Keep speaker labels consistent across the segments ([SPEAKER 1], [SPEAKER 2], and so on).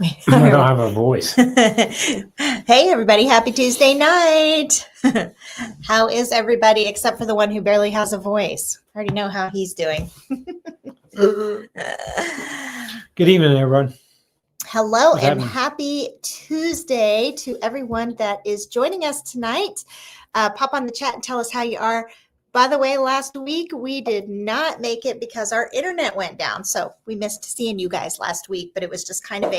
[SPEAKER 1] I don't have a voice.
[SPEAKER 2] Hey, everybody. Happy Tuesday night. How is everybody except for the one who barely has a voice? I already know how he's doing.
[SPEAKER 1] Good evening, everyone.
[SPEAKER 2] Hello and happy Tuesday to everyone that is joining us tonight. Pop on the chat and tell us how you are. By the way, last week we did not make it because our internet went down. So we missed seeing you guys last week, but it was just kind of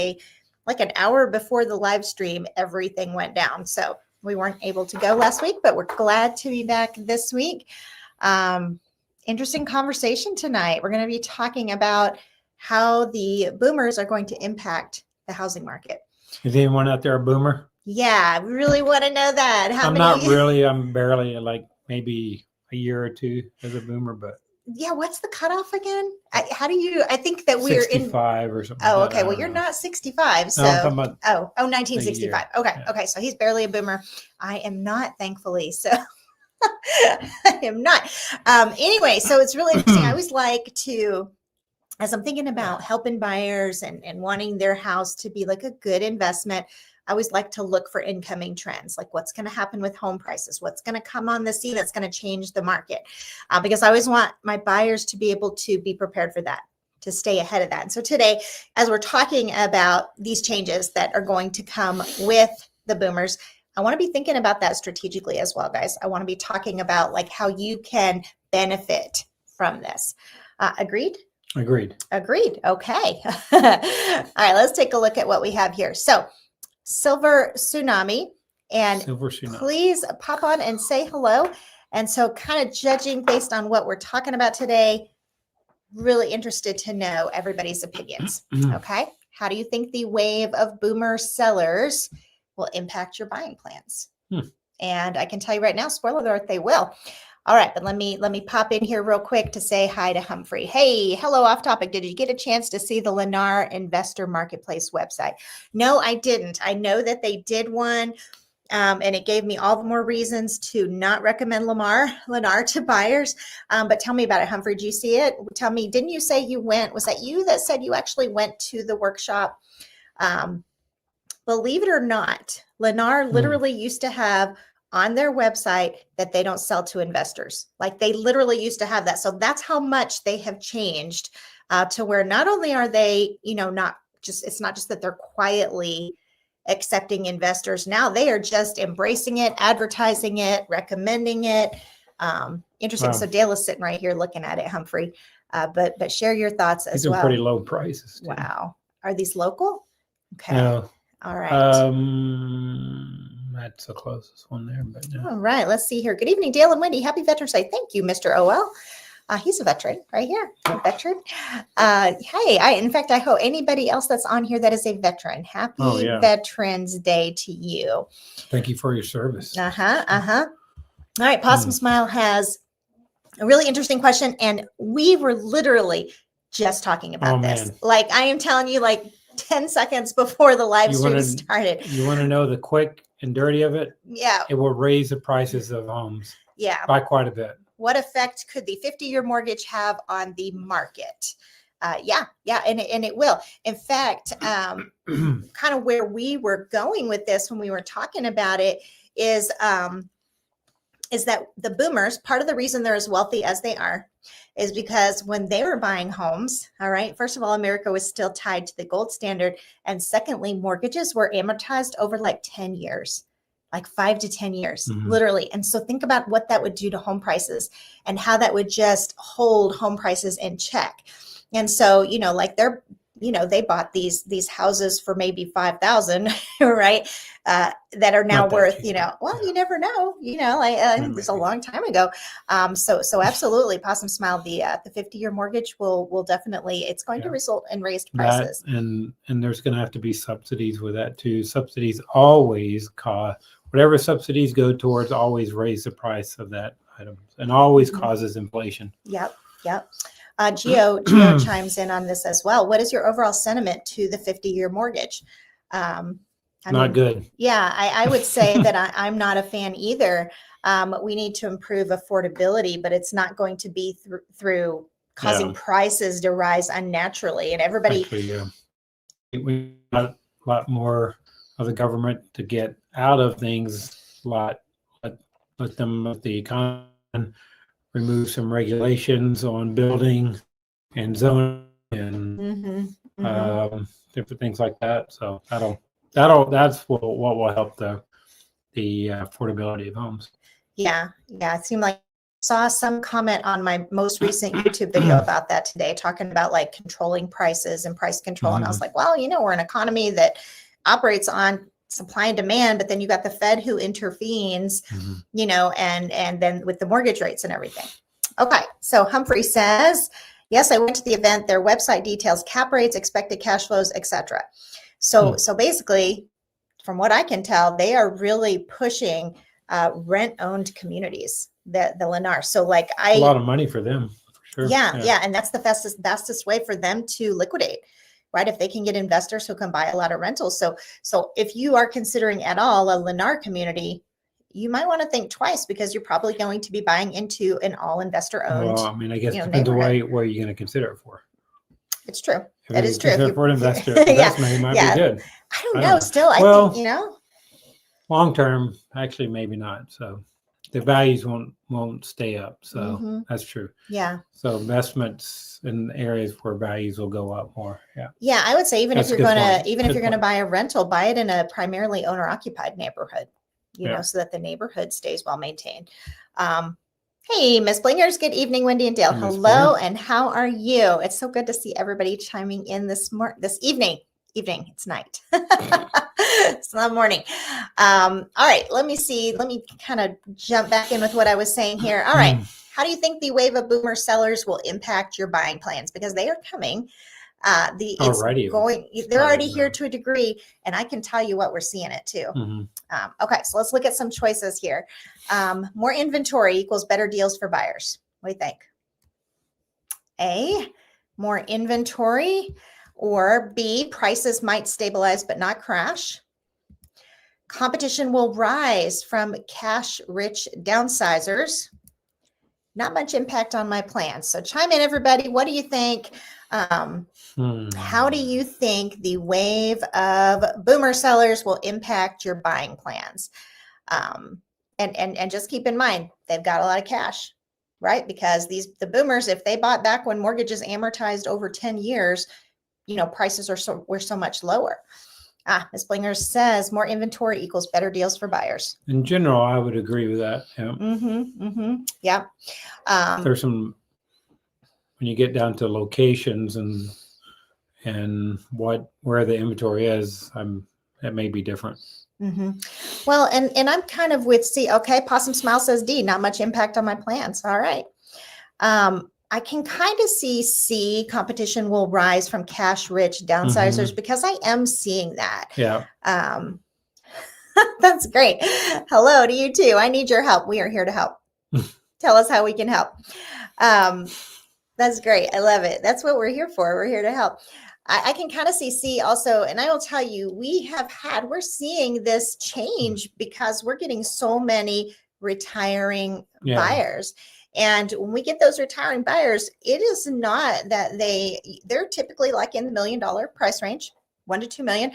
[SPEAKER 2] like an hour before the live stream, everything went down. So we weren't able to go last week, but we're glad to be back this week. Interesting conversation tonight. We're going to be talking about how the boomers are going to impact the housing market.
[SPEAKER 1] Is anyone out there a boomer?
[SPEAKER 2] Yeah, we really want to know that.
[SPEAKER 1] I'm not really. I'm barely, like maybe a year or two as a boomer, but
[SPEAKER 2] yeah, what's the cutoff again? I think that we're
[SPEAKER 1] 65 or something.
[SPEAKER 2] Oh, okay. Well, you're not 65. So,
[SPEAKER 1] no, I'm talking about
[SPEAKER 2] 1965. Okay.
[SPEAKER 1] Yeah.
[SPEAKER 2] Okay. So he's barely a boomer. I am not, thankfully. So I am not. Anyway, so it's really interesting. I always like to, as I'm thinking about helping buyers and wanting their house to be like a good investment, I always like to look for incoming trends, like what's going to happen with home prices, what's going to come on the scene that's going to change the market, because I always want my buyers to be able to be prepared for that, to stay ahead of that. And so today, as we're talking about these changes that are going to come with the boomers, I want to be thinking about that strategically as well, guys. I want to be talking about like how you can benefit from this. Agreed?
[SPEAKER 1] Agreed.
[SPEAKER 2] Okay. All right, let's take a look at what we have here. So Silver Tsunami, and please pop on and say hello. And so kind of judging based on what we're talking about today, really interested to know everybody's opinions. Okay. How do you think the wave of boomer sellers will impact your buying plans? And I can tell you right now, spoiler alert, they will. All right, but let me pop in here real quick to say hi to Humphrey. Hey, hello, off topic. Did you get a chance to see the Lennar Investor Marketplace website? No, I didn't. I know that they did one, and it gave me all the more reasons to not recommend Lennar to buyers. But tell me about it, Humphrey. Did you see it? Tell me, didn't you say you went? Was that you that said you actually went to the workshop? Believe it or not, Lennar literally used to have on their website that they don't sell to investors. Like they literally used to have that. So that's how much they have changed to where not only are they, it's not just that they're quietly accepting investors. Now they are just embracing it, advertising it, recommending it. Interesting. Wow. So Dale is sitting right here looking at it, Humphrey. But share your thoughts as well.
[SPEAKER 1] These are pretty low prices. Too.
[SPEAKER 2] Wow. Are these local? Okay.
[SPEAKER 1] No.
[SPEAKER 2] All right.
[SPEAKER 1] That's the closest one there. But no.
[SPEAKER 2] All right, let's see here. Good evening, Dale and Wendy. Happy Veterans Day. Thank you, Mr. OL. He's a veteran right here. A veteran. Hey, in fact, I hope anybody else that's on here that is a veteran. Happy Veterans Day to you.
[SPEAKER 1] Thank you for your service.
[SPEAKER 2] All right, Possum Smile has a really interesting question, and we were literally just talking about this.
[SPEAKER 1] Man.
[SPEAKER 2] Like I am telling you, like 10 seconds before the live stream started.
[SPEAKER 1] You want to know the quick and dirty of it?
[SPEAKER 2] Yeah.
[SPEAKER 1] It will raise the prices of homes.
[SPEAKER 2] Yeah.
[SPEAKER 1] By quite a bit.
[SPEAKER 2] What effect could the 50-year mortgage have on the market? Yeah, and it will. In fact, kind of where we were going with this when we were talking about it is that the boomers, part of the reason they're as wealthy as they are is because when they were buying homes, all right, first of all, America was still tied to the gold standard. And secondly, mortgages were amortized over like 10 years, like 5 to 10 years, literally. And so think about what that would do to home prices and how that would just hold home prices in check. And so, like they bought these houses for maybe $5,000, right? That are now worth, you never know, it's a long time ago. So absolutely, Possum Smile, the 50-year mortgage will definitely, it's going to result in raised prices.
[SPEAKER 1] And there's going to have to be subsidies with that too. Subsidies always cost, whatever subsidies go towards always raise the price of that item and always causes inflation.
[SPEAKER 2] Yep. Geo chimes in on this as well. What is your overall sentiment to the 50-year mortgage?
[SPEAKER 1] Not good.
[SPEAKER 2] Yeah, I would say that I'm not a fan either. We need to improve affordability, but it's not going to be through causing prices to rise unnaturally. And everybody,
[SPEAKER 1] actually, lot more of the government to get out of things. Let the economy, remove some regulations on building and zoning and different things like that. So that's what will help the affordability of homes.
[SPEAKER 2] Yeah. It seemed like I saw some comment on my most recent YouTube video about that today, talking about like controlling prices and price control. And I was like, well, we're an economy that operates on supply and demand, but then you got the Fed who intervenes, and then with the mortgage rates and everything. Okay. So Humphrey says, yes, I went to the event. Their website details cap rates, expected cash flows, etc. So basically, from what I can tell, they are really pushing rent-owned communities, the Lennar. So like
[SPEAKER 1] a lot of money for them, for sure.
[SPEAKER 2] Yeah. And that's the fastest way for them to liquidate, right? If they can get investors who can buy a lot of rentals. So if you are considering at all a Lennar community, you might want to think twice, because you're probably going to be buying into an all investor owned.
[SPEAKER 1] Well, I mean, I guess it depends on where you're going to consider it for.
[SPEAKER 2] It's true.
[SPEAKER 1] That is true.
[SPEAKER 2] If
[SPEAKER 1] for an investor, investment, it might be good.
[SPEAKER 2] I don't know. Still, I think,
[SPEAKER 1] long term, actually, maybe not. So the values won't stay up. So that's true.
[SPEAKER 2] Yeah.
[SPEAKER 1] So investments in areas where values will go up more. Yeah.
[SPEAKER 2] Yeah, I would say if you're gonna buy a rental, buy it in a primarily owner occupied neighborhood, so that the neighborhood stays well maintained. Hey, Miss Blingers. Good evening, Wendy and Dale. Hello, and how are you? It's so good to see everybody chiming in this evening. It's night. It's not morning. All right, let me see. Let me kind of jump back in with what I was saying here. All right. How do you think the wave of boomer sellers will impact your buying plans? Because they are coming. They're already here to a degree, and I can tell you what, we're seeing it too. Okay, so let's look at some choices here. More inventory equals better deals for buyers. What do you think? A, more inventory, or B, prices might stabilize but not crash. Competition will rise from cash-rich downsizers. Not much impact on my plans. So chime in, everybody. What do you think? How do you think the wave of boomer sellers will impact your buying plans? And just keep in mind, they've got a lot of cash, right? Because the boomers, if they bought back when mortgages amortized over 10 years, prices were so much lower. Ms. Blinger says more inventory equals better deals for buyers.
[SPEAKER 1] In general, I would agree with that. Yeah.
[SPEAKER 2] Yeah.
[SPEAKER 1] There's some, when you get down to locations and where the inventory is, it may be different.
[SPEAKER 2] Well, and I'm kind of with C. Okay, Possum Smile says D. Not much impact on my plans. All right. I can kind of see C, competition will rise from cash-rich downsizers, because I am seeing that.
[SPEAKER 1] Yeah.
[SPEAKER 2] That's great. Hello to you too. I need your help. We are here to help. Tell us how we can help. That's great. I love it. That's what we're here for. We're here to help. I can kind of see C also, and I will tell you, we're seeing this change because we're getting so many retiring buyers. And when we get those retiring buyers, it is not that they're typically like in the $1 million price range, 1 to 2 million.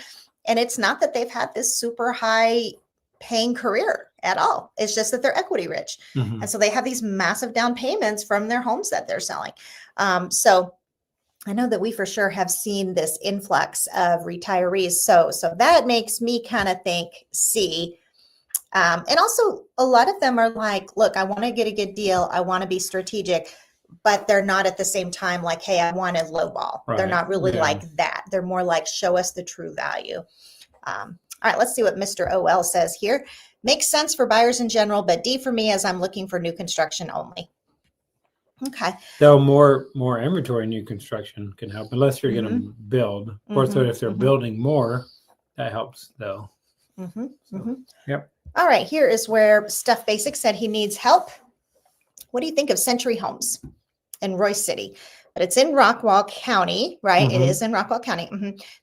[SPEAKER 2] And it's not that they've had this super high paying career at all. It's just that they're equity rich. And so they have these massive down payments from their homes that they're selling. So I know that we for sure have seen this influx of retirees. So that makes me kind of think C. And also a lot of them are like, look, I want to get a good deal. I want to be strategic, but they're not at the same time like, hey, I want a low ball. Right. They're not really like that. They're more like, show us the true value. All right, let's see what Mr. OL says here. Makes sense for buyers in general, but D for me as I'm looking for new construction only. Okay.
[SPEAKER 1] Though more inventory new construction can help, unless you're going to build. Of course, if they're building more, that helps though. Yep.
[SPEAKER 2] All right, here is where Stuff Basic said he needs help. What do you think of Century Homes in Royce City? But it's in Rockwall County, right? It is in Rockwall County.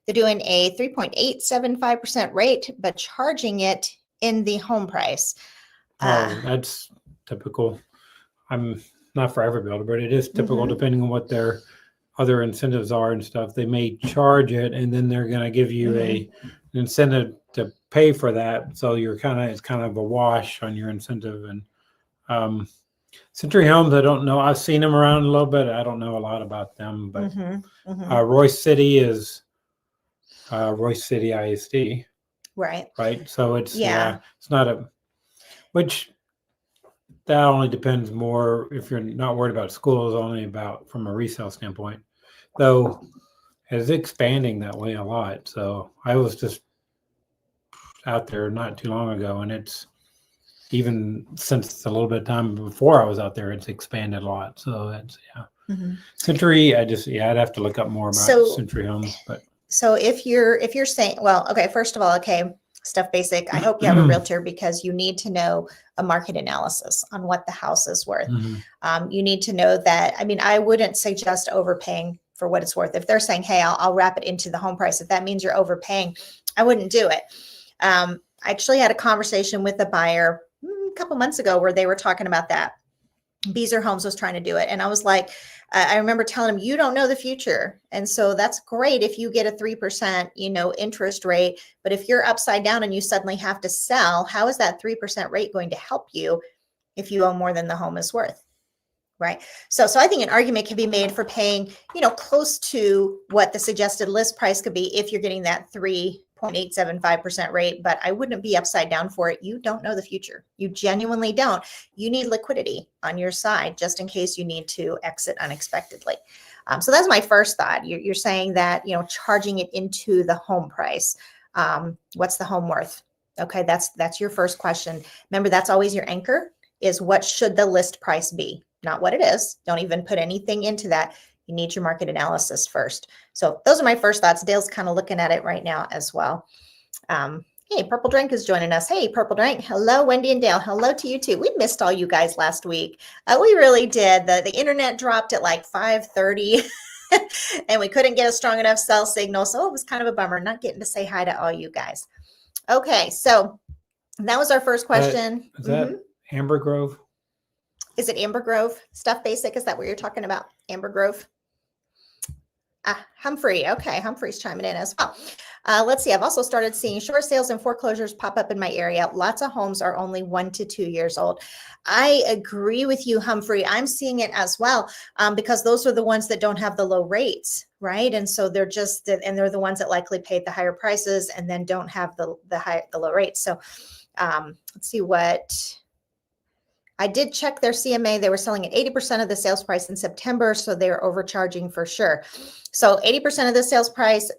[SPEAKER 2] They're doing a 3.875% rate, but charging it in the home price.
[SPEAKER 1] That's typical. I'm not for every builder, but it is typical depending on what their other incentives are and stuff. They may charge it, and then they're going to give you an incentive to pay for that. So it's kind of a wash on your incentive. And Century Homes, I don't know. I've seen them around a little bit. I don't know a lot about them, but Royce City is Royce City ISD.
[SPEAKER 2] Right.
[SPEAKER 1] So it's it's not which that only depends more if you're not worried about schools, only about from a resale standpoint. Though it's expanding that way a lot. So I was just out there not too long ago, and it's even since a little bit of time before I was out there, it's expanded a lot. So that's Century. I'd have to look up more about Century Homes, but.
[SPEAKER 2] So if you're saying, well, okay, first of all, okay, stuff basic. I hope you have a realtor because you need to know a market analysis on what the house is worth. You need to know that. I mean, I wouldn't suggest overpaying for what it's worth. If they're saying, hey, I'll wrap it into the home price, if that means you're overpaying, I wouldn't do it. I actually had a conversation with a buyer a couple months ago where they were talking about that. Beezer Homes was trying to do it. And I was like, I remember telling him, you don't know the future. And so that's great if you get a 3%, interest rate. But if you're upside down and you suddenly have to sell, how is that 3% rate going to help you if you owe more than the home is worth? Right. So I think an argument can be made for paying, close to what the suggested list price could be if you're getting that 3.875% rate, but I wouldn't be upside down for it. You don't know the future. You genuinely don't. You need liquidity on your side just in case you need to exit unexpectedly. So that's my first thought. You're saying that, charging it into the home price. What's the home worth? Okay, that's your first question. Remember, that's always your anchor is what should the list price be? Not what it is. Don't even put anything into that. You need your market analysis first. So those are my first thoughts. Dale's kind of looking at it right now as well. Hey, Purple Drink is joining us. Hey, Purple Drink. Hello, Wendy and Dale. Hello to you too. We missed all you guys last week. We really did. The internet dropped at like 5:30 and we couldn't get a strong enough cell signal. So it was kind of a bummer not getting to say hi to all you guys. Okay, so that was our first question.
[SPEAKER 1] Is that Amber Grove?
[SPEAKER 2] Is it Amber Grove? Stuff Basic? Is that what you're talking about? Amber Grove? Humphrey. Okay, Humphrey's chiming in as well. Let's see. I've also started seeing short sales and foreclosures pop up in my area. Lots of homes are only 1 to 2 years old. I agree with you, Humphrey. I'm seeing it as well because those are the ones that don't have the low rates, right? And so they're the ones that likely paid the higher prices and then don't have the low rates. So let's see what. I did check their CMA. They were selling at 80% of the sales price in September, so they are overcharging for sure. So 80% of the sales price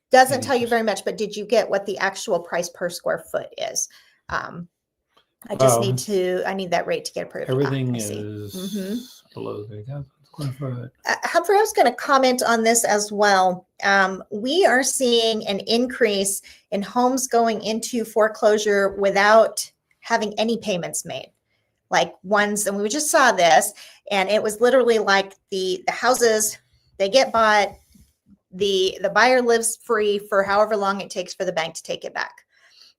[SPEAKER 2] doesn't tell you very much, but did you get what the actual price per square foot is? I need that rate to get approved.
[SPEAKER 1] Everything is below 3,000 square foot.
[SPEAKER 2] Humphrey, I was going to comment on this as well. We are seeing an increase in homes going into foreclosure without having any payments made. Like ones, and we just saw this, and it was literally like the houses, they get bought, the buyer lives free for however long it takes for the bank to take it back.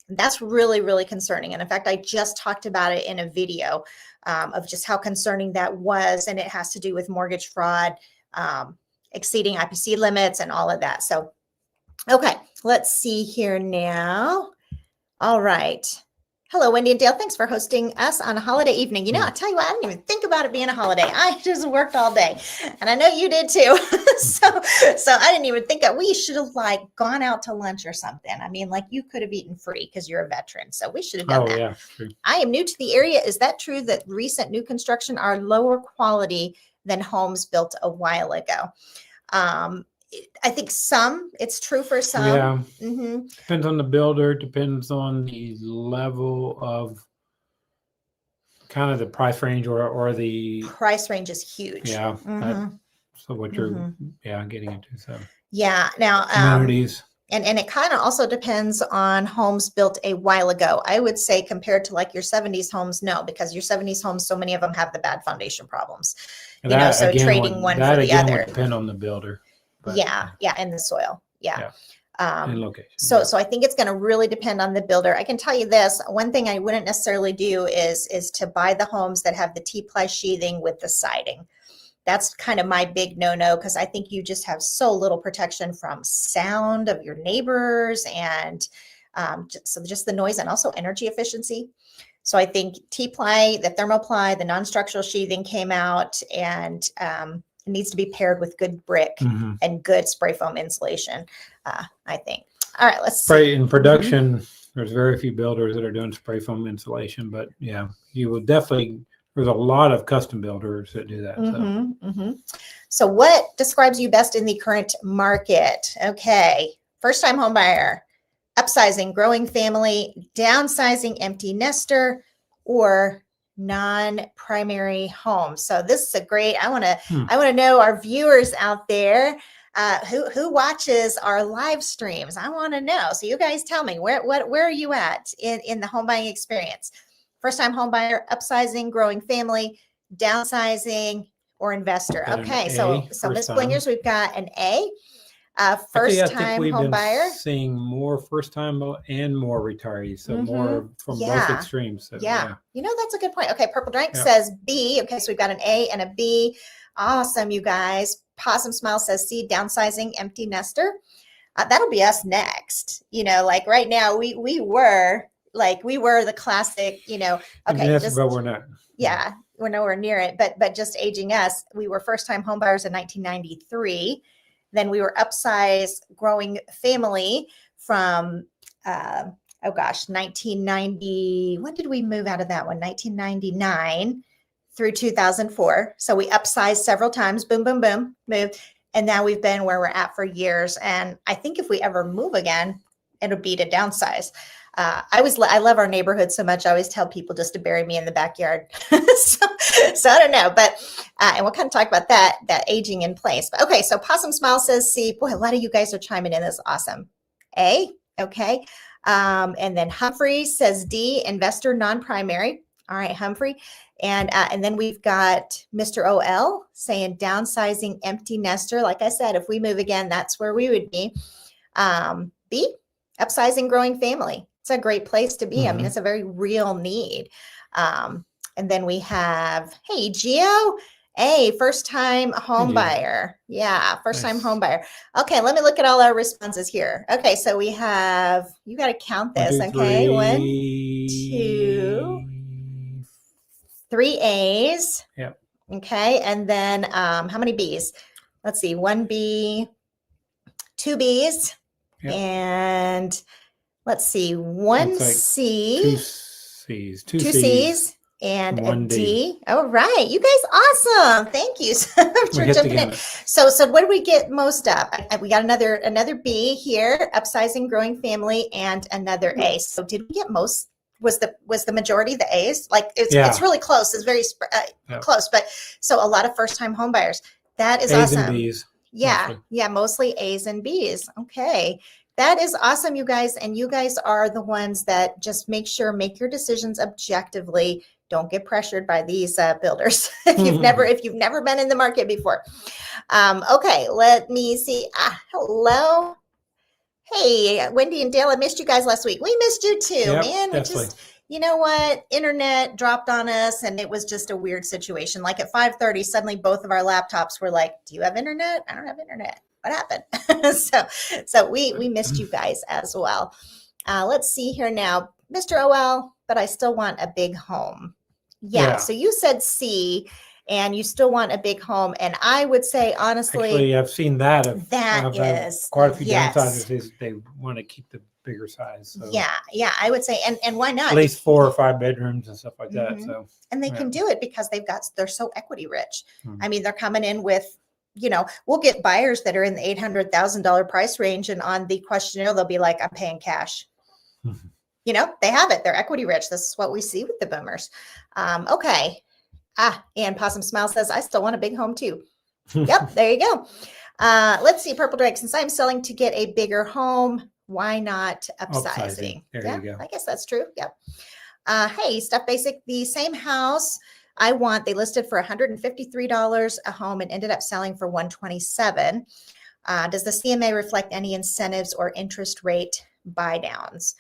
[SPEAKER 2] And that's really, really concerning. And in fact, I just talked about it in a video of just how concerning that was. And it has to do with mortgage fraud, exceeding IPC limits and all of that. So, okay, let's see here now. All right. Hello, Wendy and Dale. Thanks for hosting us on a holiday evening. I'll tell you what, I didn't even think about it being a holiday. I just worked all day, and I know you did too. so I didn't even think that we should have gone out to lunch or something. I mean, you could have eaten free because you're a veteran. So we should have done that. Yeah, true. I am new to the area. Is that true that recent new construction are lower quality than homes built a while ago? I think it's true for some.
[SPEAKER 1] Yeah. Depends on the builder, depends on the level of kind of the price range or the
[SPEAKER 2] price range is huge.
[SPEAKER 1] Yeah. So what you're getting into. So
[SPEAKER 2] yeah. Now
[SPEAKER 1] communities.
[SPEAKER 2] And it kind of also depends on homes built a while ago. I would say compared to your 70s homes, no, because your 70s homes, so many of them have the bad foundation problems.
[SPEAKER 1] And
[SPEAKER 2] trading one for the other.
[SPEAKER 1] Would depend on the builder.
[SPEAKER 2] But, and the soil. Yeah.
[SPEAKER 1] And location.
[SPEAKER 2] So I think it's going to really depend on the builder. I can tell you this, one thing I wouldn't necessarily do is to buy the homes that have the T-ply sheathing with the siding. That's kind of my big no-no, because I think you just have so little protection from sound of your neighbors and just the noise, and also energy efficiency. So I think T-ply, the thermoply, the non-structural sheathing came out, and it needs to be paired with good brick and good spray foam insulation, I think. All right, let's
[SPEAKER 1] Spray
[SPEAKER 2] see.
[SPEAKER 1] in production. There's very few builders that are doing spray foam insulation, but yeah, you will definitely. There's a lot of custom builders that do that.
[SPEAKER 2] So what describes you best in the current market? Okay, first-time home buyer, upsizing, growing family, downsizing, empty nester, or non-primary home. So this is a great. I want to know, our viewers out there, who watches our live streams. I want to know. So you guys tell me, where are you at in the home buying experience? First-time home buyer, upsizing, growing family, downsizing, or investor. Okay, so Ms. Blingers, we've got an A. First-time home buyer.
[SPEAKER 1] Seeing more first-time and more retirees, so more from both extremes. So,
[SPEAKER 2] yeah, that's a good point. Okay, Purple Drink says B. Okay, so we've got an A and a B. Awesome, you guys. Possum Smile says C, downsizing, empty nester. That'll be us next. Like right now, we were the classic. Okay,
[SPEAKER 1] yes, but we're not.
[SPEAKER 2] Yeah, we're nowhere near it. But just aging us, we were first-time home buyers in 1993. Then we were upsized, growing family from 1990. When did we move out of that one? 1999 through 2004. So we upsized several times. Boom, boom, boom, moved. And now we've been where we're at for years. And I think if we ever move again, it'll be to downsize. I love our neighborhood so much. I always tell people just to bury me in the backyard. so I don't know, but and we'll kind of talk about that aging in place. But okay, so Possum Smile says C. Boy, a lot of you guys are chiming in. That's awesome. A, okay. And then Humphrey says D, investor, non-primary. All right, Humphrey. And then we've got Mr. OL saying downsizing, empty nester. Like I said, if we move again, that's where we would be. B, upsizing, growing family. It's a great place to be. I mean, it's a very real need. And then we have, hey, Gio, A, first-time home buyer. Yeah, first-time home buyer. Okay, let me look at all our responses here. Okay, so we have, you got to count this,
[SPEAKER 1] 1, 2,
[SPEAKER 2] okay?
[SPEAKER 1] 3.
[SPEAKER 2] 1, 2, 3 A's.
[SPEAKER 1] Yep.
[SPEAKER 2] Okay, and then how many B's? Let's see, 1 B, 2 B's, and let's see, 1 C,
[SPEAKER 1] 2 C's,
[SPEAKER 2] 2 C's, and
[SPEAKER 1] 1
[SPEAKER 2] a D. All right, you guys, awesome. Thank you so much for jumping in. So what did we get most of? We got another B here, upsizing, growing family, and another A. So did we get most? Was the majority the A's? Like it's really close. It's very close. But so a lot of first-time home buyers. That is
[SPEAKER 1] A's
[SPEAKER 2] awesome.
[SPEAKER 1] And B's.
[SPEAKER 2] Yeah, mostly A's and B's. Okay. That is awesome, you guys. And you guys are the ones that just make your decisions objectively. Don't get pressured by these builders if you've never been in the market before. Okay, let me see. Hello. Hey, Wendy and Dale, I missed you guys last week. We missed you too, man. We just, you know what? Internet dropped on us, and it was just a weird situation. Like at 5:30, suddenly both of our laptops were like, "Do you have internet? I don't have internet. What happened?" so we missed you guys as well. Let's see here now, Mr. OL, but I still want a big home. Yeah. So you said C. And you still want a big home. And I would say, honestly,
[SPEAKER 1] actually, I've seen that.
[SPEAKER 2] That is
[SPEAKER 1] quite a few downsizers. They want to keep the bigger size. So.
[SPEAKER 2] Yeah, I would say, and why not?
[SPEAKER 1] At least 4 or 5 bedrooms and stuff like that. So,
[SPEAKER 2] and they can do it because they're so equity rich. I mean, they're coming in with, we'll get buyers that are in the $800,000 price range, and on the questionnaire they'll be like, "I'm paying cash." They have it. They're equity rich. This is what we see with the boomers. Okay. And Possum Smile says, "I still want a big home too." Yep, there you go. Let's see, Purple Drake, since I'm selling to get a bigger home, why not upsizing?
[SPEAKER 1] There you go.
[SPEAKER 2] I guess that's true. Yep. Hey, Stuff Basic, the same house they listed for $153 a home and ended up selling for $127. Does the CMA reflect any incentives or interest rate buy downs?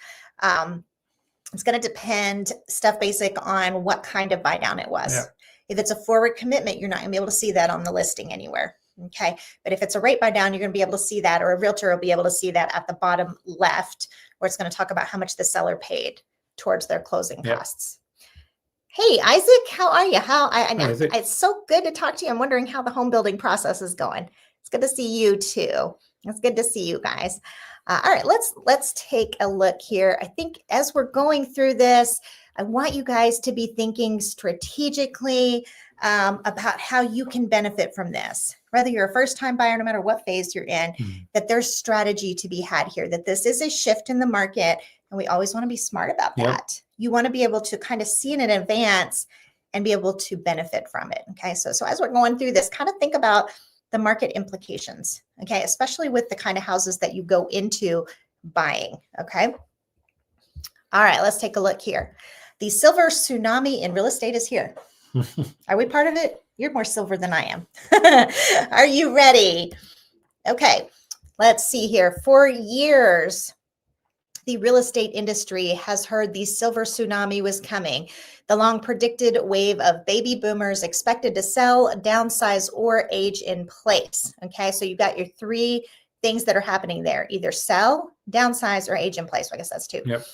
[SPEAKER 2] It's going to depend, Stuff Basic, on what kind of buy down it was. Yeah. If it's a forward commitment, you're not going to be able to see that on the listing anywhere. Okay. But if it's a rate buy down, you're going to be able to see that, or a realtor will be able to see that at the bottom left, where it's going to talk about how much the seller paid towards their closing costs. Hey, Isaac, how are you? It's so good to talk to you. I'm wondering how the home building process is going. It's good to see you too. It's good to see you guys. All right, let's take a look here. I think as we're going through this, I want you guys to be thinking strategically about how you can benefit from this. Whether you're a first-time buyer, no matter what phase you're in, that there's strategy to be had here, that this is a shift in the market, and we always want to be smart about that. You want to be able to kind of see it in advance and be able to benefit from it. Okay, so as we're going through this, kind of think about the market implications, okay, especially with the kind of houses that you go into buying, okay? All right, let's take a look here. The silver tsunami in real estate is here. Are we part of it? You're more silver than I am. Are you ready? Okay, let's see here. For years, the real estate industry has heard the silver tsunami was coming. The long predicted wave of baby boomers expected to sell, downsize, or age in place. Okay, so you've got your three things that are happening there: either sell, downsize, or age in place. So I guess that's two.
[SPEAKER 1] Yep.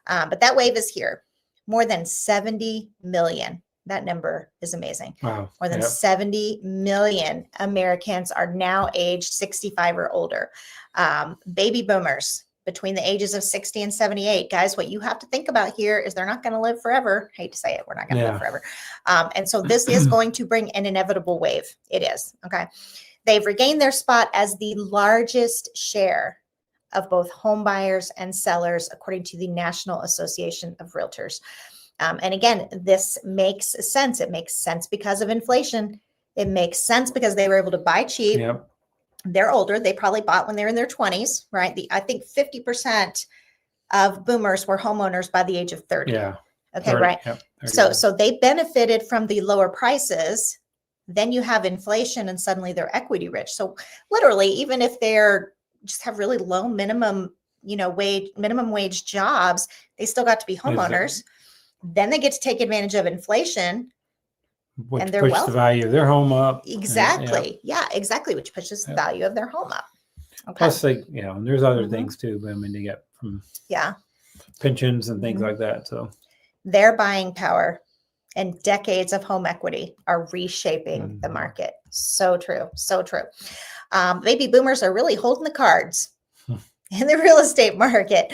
[SPEAKER 2] But that wave is here. More than 70 million. That number is amazing.
[SPEAKER 1] Wow.
[SPEAKER 2] More than 70 million Americans are now aged 65 or older. Baby boomers between the ages of 60 and 78. Guys, what you have to think about here is they're not going to live forever. Hate to say it, we're not going to live forever. And so this is going to bring an inevitable wave. It is. Okay. They've regained their spot as the largest share of both home buyers and sellers, according to the National Association of Realtors. And again, this makes sense. It makes sense because of inflation. It makes sense because they were able to buy cheap.
[SPEAKER 1] Yep.
[SPEAKER 2] They're older. They probably bought when they were in their 20s, right? I think 50% of boomers were homeowners by the age of 30.
[SPEAKER 1] Yeah.
[SPEAKER 2] Okay,
[SPEAKER 1] 30,
[SPEAKER 2] right.
[SPEAKER 1] Yep,
[SPEAKER 2] so they benefited from the lower prices. Then you have inflation and suddenly they're equity rich. So literally, even if they're just have really low minimum wage jobs, they still got to be homeowners. Then they get to take advantage of inflation.
[SPEAKER 1] Which
[SPEAKER 2] and they're
[SPEAKER 1] pushes
[SPEAKER 2] wealthy.
[SPEAKER 1] the value of their home up.
[SPEAKER 2] Exactly. Yeah, exactly. Which pushes the value of their home up. Okay.
[SPEAKER 1] Plus, and there's other things too. But I mean, they get from pensions and things like that. So
[SPEAKER 2] their buying power and decades of home equity are reshaping the market. So true. So true. Baby boomers are really holding the cards in the real estate market.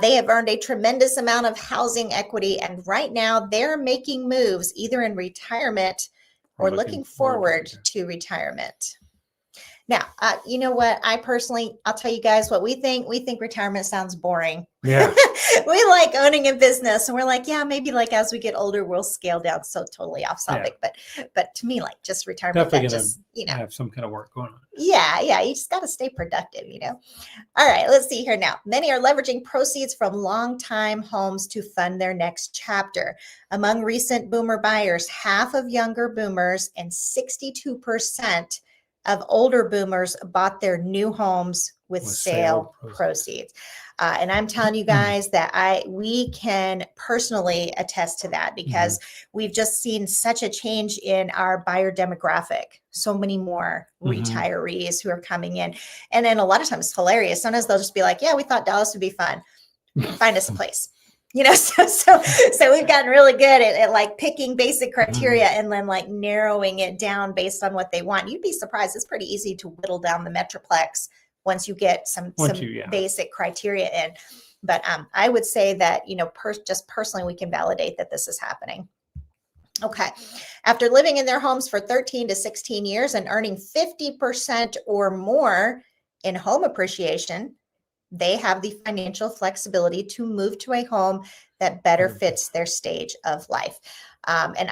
[SPEAKER 2] They have earned a tremendous amount of housing equity. And right now they're making moves either in retirement or looking forward to retirement. Now, you know what? I'll tell you guys what we think. We think retirement sounds boring.
[SPEAKER 1] Yeah.
[SPEAKER 2] We like owning a business and we're like, yeah, maybe like as we get older, we'll scale down. So totally off topic. But to me, like just retirement,
[SPEAKER 1] definitely have some kind of work going on.
[SPEAKER 2] Yeah. You just got to stay productive, All right, let's see here now. Many are leveraging proceeds from long-time homes to fund their next chapter. Among recent boomer buyers, half of younger boomers and 62% of older boomers bought their new homes with sale proceeds. And I'm telling you guys that we can personally attest to that because we've just seen such a change in our buyer demographic. So many more retirees who are coming in. And then a lot of times it's hilarious. Sometimes they'll just be like, yeah, we thought Dallas would be fun. Find us a place. So we've gotten really good at like picking basic criteria and then like narrowing it down based on what they want. You'd be surprised. It's pretty easy to whittle down the Metroplex once you get some basic criteria in. But I would say that, just personally, we can validate that this is happening. Okay. After living in their homes for 13 to 16 years and earning 50% or more in home appreciation, they have the financial flexibility to move to a home that better fits their stage of life. And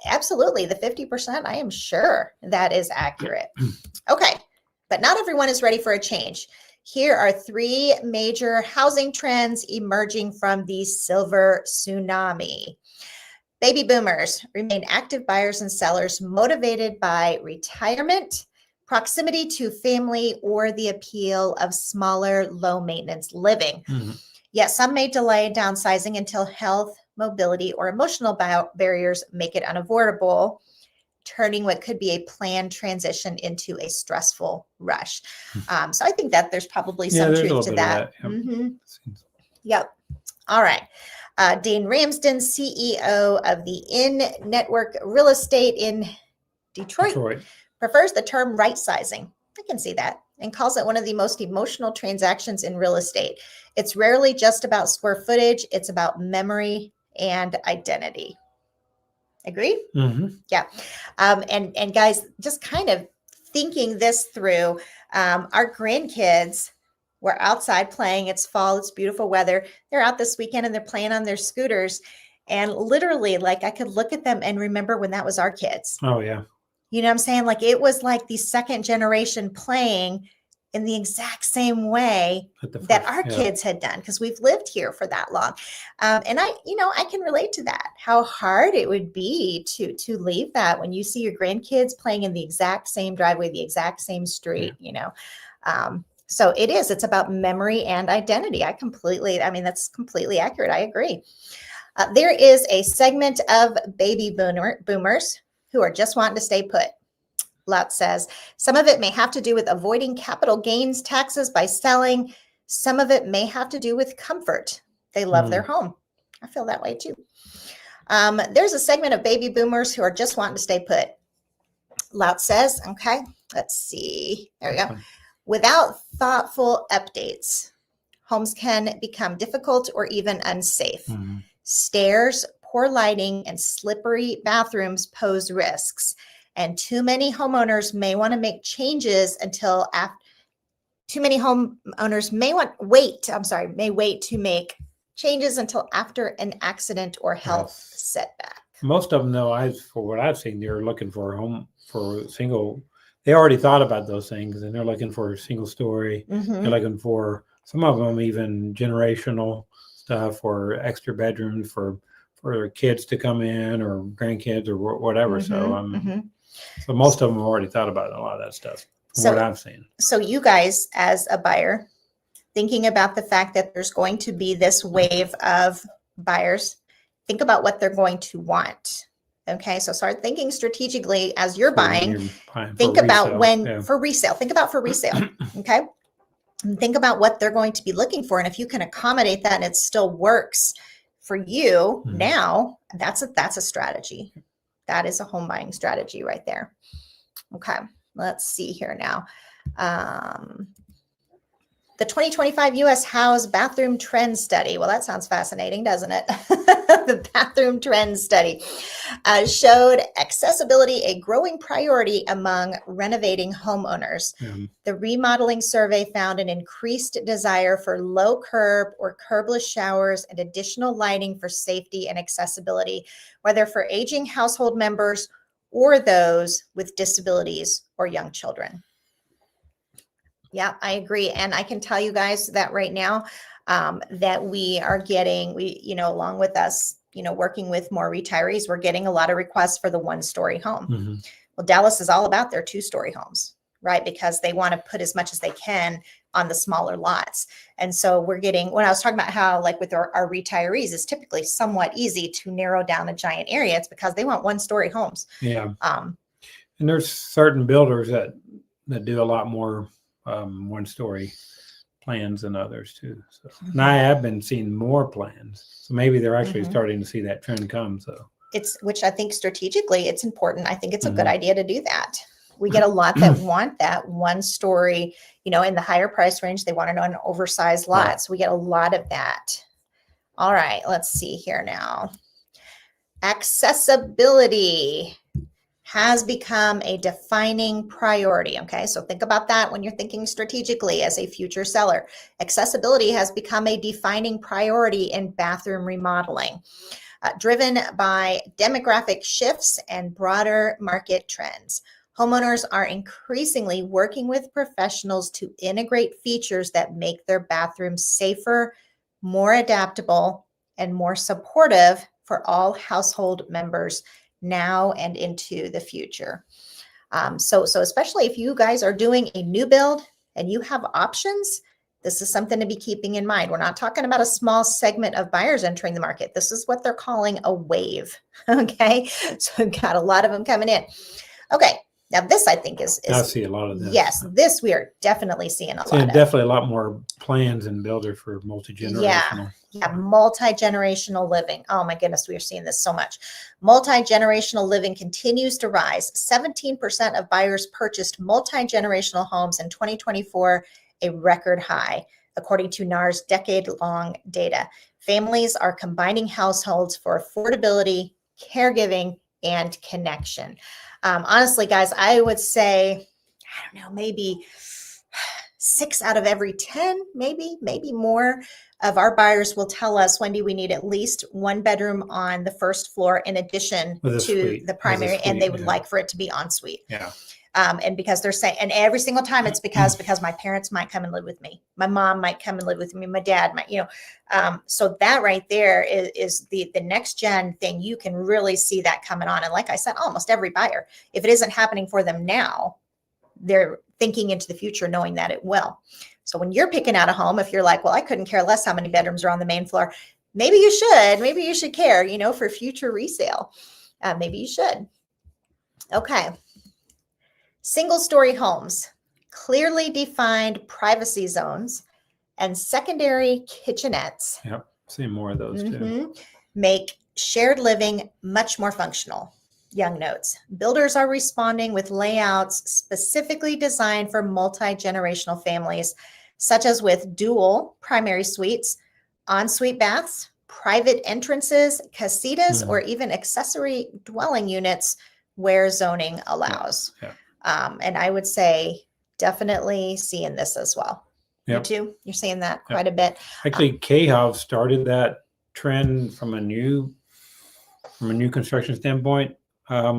[SPEAKER 2] absolutely, the 50%, I am sure that is accurate. Okay, but not everyone is ready for a change. Here are three major housing trends emerging from the silver tsunami. Baby boomers remain active buyers and sellers motivated by retirement, proximity to family, or the appeal of smaller, low-maintenance living. Yet some may delay downsizing until health, mobility, or emotional barriers make it unavoidable. turning what could be a planned transition into a stressful rush. So I think that there's probably some
[SPEAKER 1] there's a
[SPEAKER 2] truth
[SPEAKER 1] little
[SPEAKER 2] to
[SPEAKER 1] bit
[SPEAKER 2] that.
[SPEAKER 1] of that. Yep.
[SPEAKER 2] Yep. All right. Dean Ramsden, CEO of the In-Network Real Estate in Detroit, prefers the term right sizing. I can see that, and calls it one of the most emotional transactions in real estate. It's rarely just about square footage. It's about memory and identity. Agree? Yeah. And guys, just kind of thinking this through, our grandkids were outside playing. It's fall. It's beautiful weather. They're out this weekend and they're playing on their scooters. And literally, like, I could look at them and remember when that was our kids.
[SPEAKER 1] Oh, yeah.
[SPEAKER 2] You know what I'm saying? Like, it was like the second generation playing in the exact same way that our kids had done, because we've lived here for that long. And I can relate to that, how hard it would be to leave that when you see your grandkids playing in the exact same driveway, the exact same street, So it's about memory and identity. That's completely accurate. I agree. There is a segment of baby boomers who are just wanting to stay put. Lutz says, some of it may have to do with avoiding capital gains taxes by selling. Some of it may have to do with comfort. They love their home. I feel that way too. There's a segment of baby boomers who are just wanting to stay put. Lutz says, okay, let's see. There we go. Without thoughtful updates, homes can become difficult or even unsafe. Stairs, poor lighting, and slippery bathrooms pose risks. And too many homeowners may want to make changes until after. Too many homeowners may wait to make changes until after an accident or health setback.
[SPEAKER 1] Most of them, though, for what I've seen, they're looking for a home for a single. They already thought about those things, and they're looking for a single story. They're looking for, some of them, even generational stuff or extra bedrooms for kids to come in, or grandkids, or whatever. So most of them have already thought about a lot of that stuff, from what I've seen.
[SPEAKER 2] So you guys, as a buyer, thinking about the fact that there's going to be this wave of buyers, think about what they're going to want. Okay, so start thinking strategically as you're buying. Think about for resale. Think about for resale. Okay, and think about what they're going to be looking for, and if you can accommodate that and it still works for you now, that's a strategy. That is a home buying strategy right there. Okay, let's see here now. The 2025 U.S. House Bathroom Trend Study. Well, that sounds fascinating, doesn't it? The Bathroom Trend Study showed accessibility a growing priority among renovating homeowners. The remodeling survey found an increased desire for low curb or curbless showers and additional lighting for safety and accessibility, whether for aging household members or those with disabilities or young children. Yeah, I agree. And I can tell you guys that right now, that we are getting, along with us, working with more retirees, we're getting a lot of requests for the 1-story home. Well, Dallas is all about their 2-story homes, right? Because they want to put as much as they can on the smaller lots. And so we're getting, when I was talking about how, like, with our retirees, it's typically somewhat easy to narrow down a giant area. It's because they want 1-story homes.
[SPEAKER 1] Yeah. And there's certain builders that do a lot more 1-story plans than others too. So, and I have been seeing more plans. So maybe they're actually starting to see that trend come. So
[SPEAKER 2] which I think strategically it's important. I think it's a good idea to do that. We get a lot that want that 1-story, in the higher price range. They want it on an oversized lot. Right. So we get a lot of that. All right, let's see here now. Accessibility has become a defining priority. Okay, so think about that when you're thinking strategically as a future seller. Accessibility has become a defining priority in bathroom remodeling, driven by demographic shifts and broader market trends. Homeowners are increasingly working with professionals to integrate features that make their bathrooms safer, more adaptable, and more supportive for all household members now and into the future. So especially if you guys are doing a new build and you have options, This is something to be keeping in mind. We're not talking about a small segment of buyers entering the market. This is what they're calling a wave. Okay. So we've got a lot of them coming in. Okay. Now this I think is
[SPEAKER 1] I see a lot of this.
[SPEAKER 2] Yes, this we are definitely seeing a lot of.
[SPEAKER 1] Definitely a lot more plans and builder for multi-generational.
[SPEAKER 2] Yeah, multi-generational living. Oh my goodness, we are seeing this so much. Multi-generational living continues to rise. 17% of buyers purchased multi-generational homes in 2024, a record high, according to NAR's decade-long data. Families are combining households for affordability, caregiving, and connection. Honestly, guys, I would say, I don't know, maybe 6 out of every 10, maybe more of our buyers will tell us, Wendy, we need at least 1 bedroom on the first floor in addition to the primary, and they would like for it to be en suite.
[SPEAKER 1] Yeah.
[SPEAKER 2] And because they're saying, and every single time it's because my parents might come and live with me. My mom might come and live with me. My dad might, so that right there is the next gen thing. You can really see that coming on. And like I said, almost every buyer, if it isn't happening for them now, they're thinking into the future, knowing that it will. So when you're picking out a home, if you're like, well, I couldn't care less how many bedrooms are on the main floor, maybe you should care, for future resale. Maybe you should. Okay. Single-story homes, clearly defined privacy zones, and secondary kitchenettes.
[SPEAKER 1] Yep, see more of those too.
[SPEAKER 2] Make shared living much more functional. Young notes. Builders are responding with layouts specifically designed for multi-generational families, such as with dual primary suites, ensuite baths, private entrances, casitas, or even accessory dwelling units where zoning allows.
[SPEAKER 1] Yeah.
[SPEAKER 2] And I would say definitely seeing this as well.
[SPEAKER 1] Yep.
[SPEAKER 2] You too? You're seeing that quite a bit.
[SPEAKER 1] Actually, KHOV started that trend from a new construction standpoint. I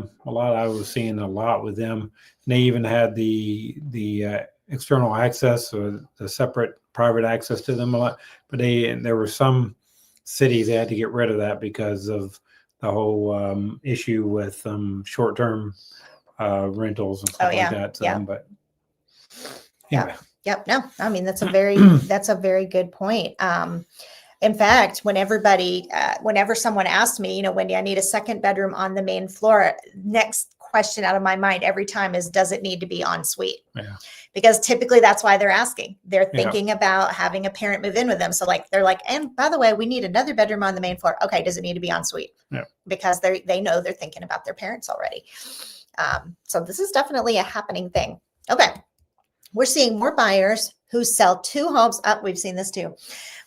[SPEAKER 1] was seeing a lot with them. And they even had the external access or the separate private access to them a lot. But there were some cities that had to get rid of that because of the whole issue with short-term rentals and stuff like that. So, but anyway.
[SPEAKER 2] Yep. No, I mean, that's a very good point. In fact, whenever someone asked me, Wendy, I need a second bedroom on the main floor, next question out of my mind every time is, does it need to be en suite?
[SPEAKER 1] Yeah.
[SPEAKER 2] Because typically that's why they're asking. They're thinking about having a parent move in with them. So they're like, and by the way, we need another bedroom on the main floor. Okay, does it need to be en suite?
[SPEAKER 1] Yeah.
[SPEAKER 2] Because they know they're thinking about their parents already. So this is definitely a happening thing. Okay. We're seeing more buyers who sell 2 homes. We've seen this too.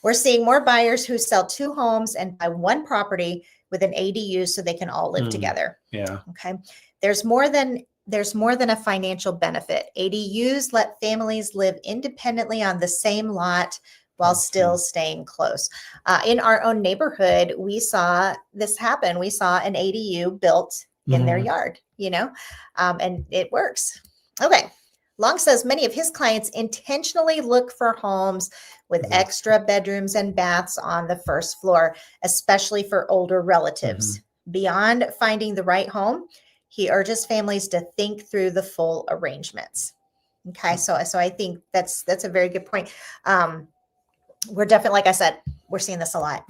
[SPEAKER 2] We're seeing more buyers who sell 2 homes and buy 1 property with an ADU so they can all live together.
[SPEAKER 1] Yeah.
[SPEAKER 2] Okay. There's more than a financial benefit. ADUs let families live independently on the same lot while still staying close. In our own neighborhood, we saw this happen. We saw an ADU built in their yard, and it works. Okay. Long says many of his clients intentionally look for homes with extra bedrooms and baths on the first floor, especially for older relatives. Beyond finding the right home, he urges families to think through the full arrangements. Okay, so I think that's a very good point. We're definitely, like I said, we're seeing this a lot.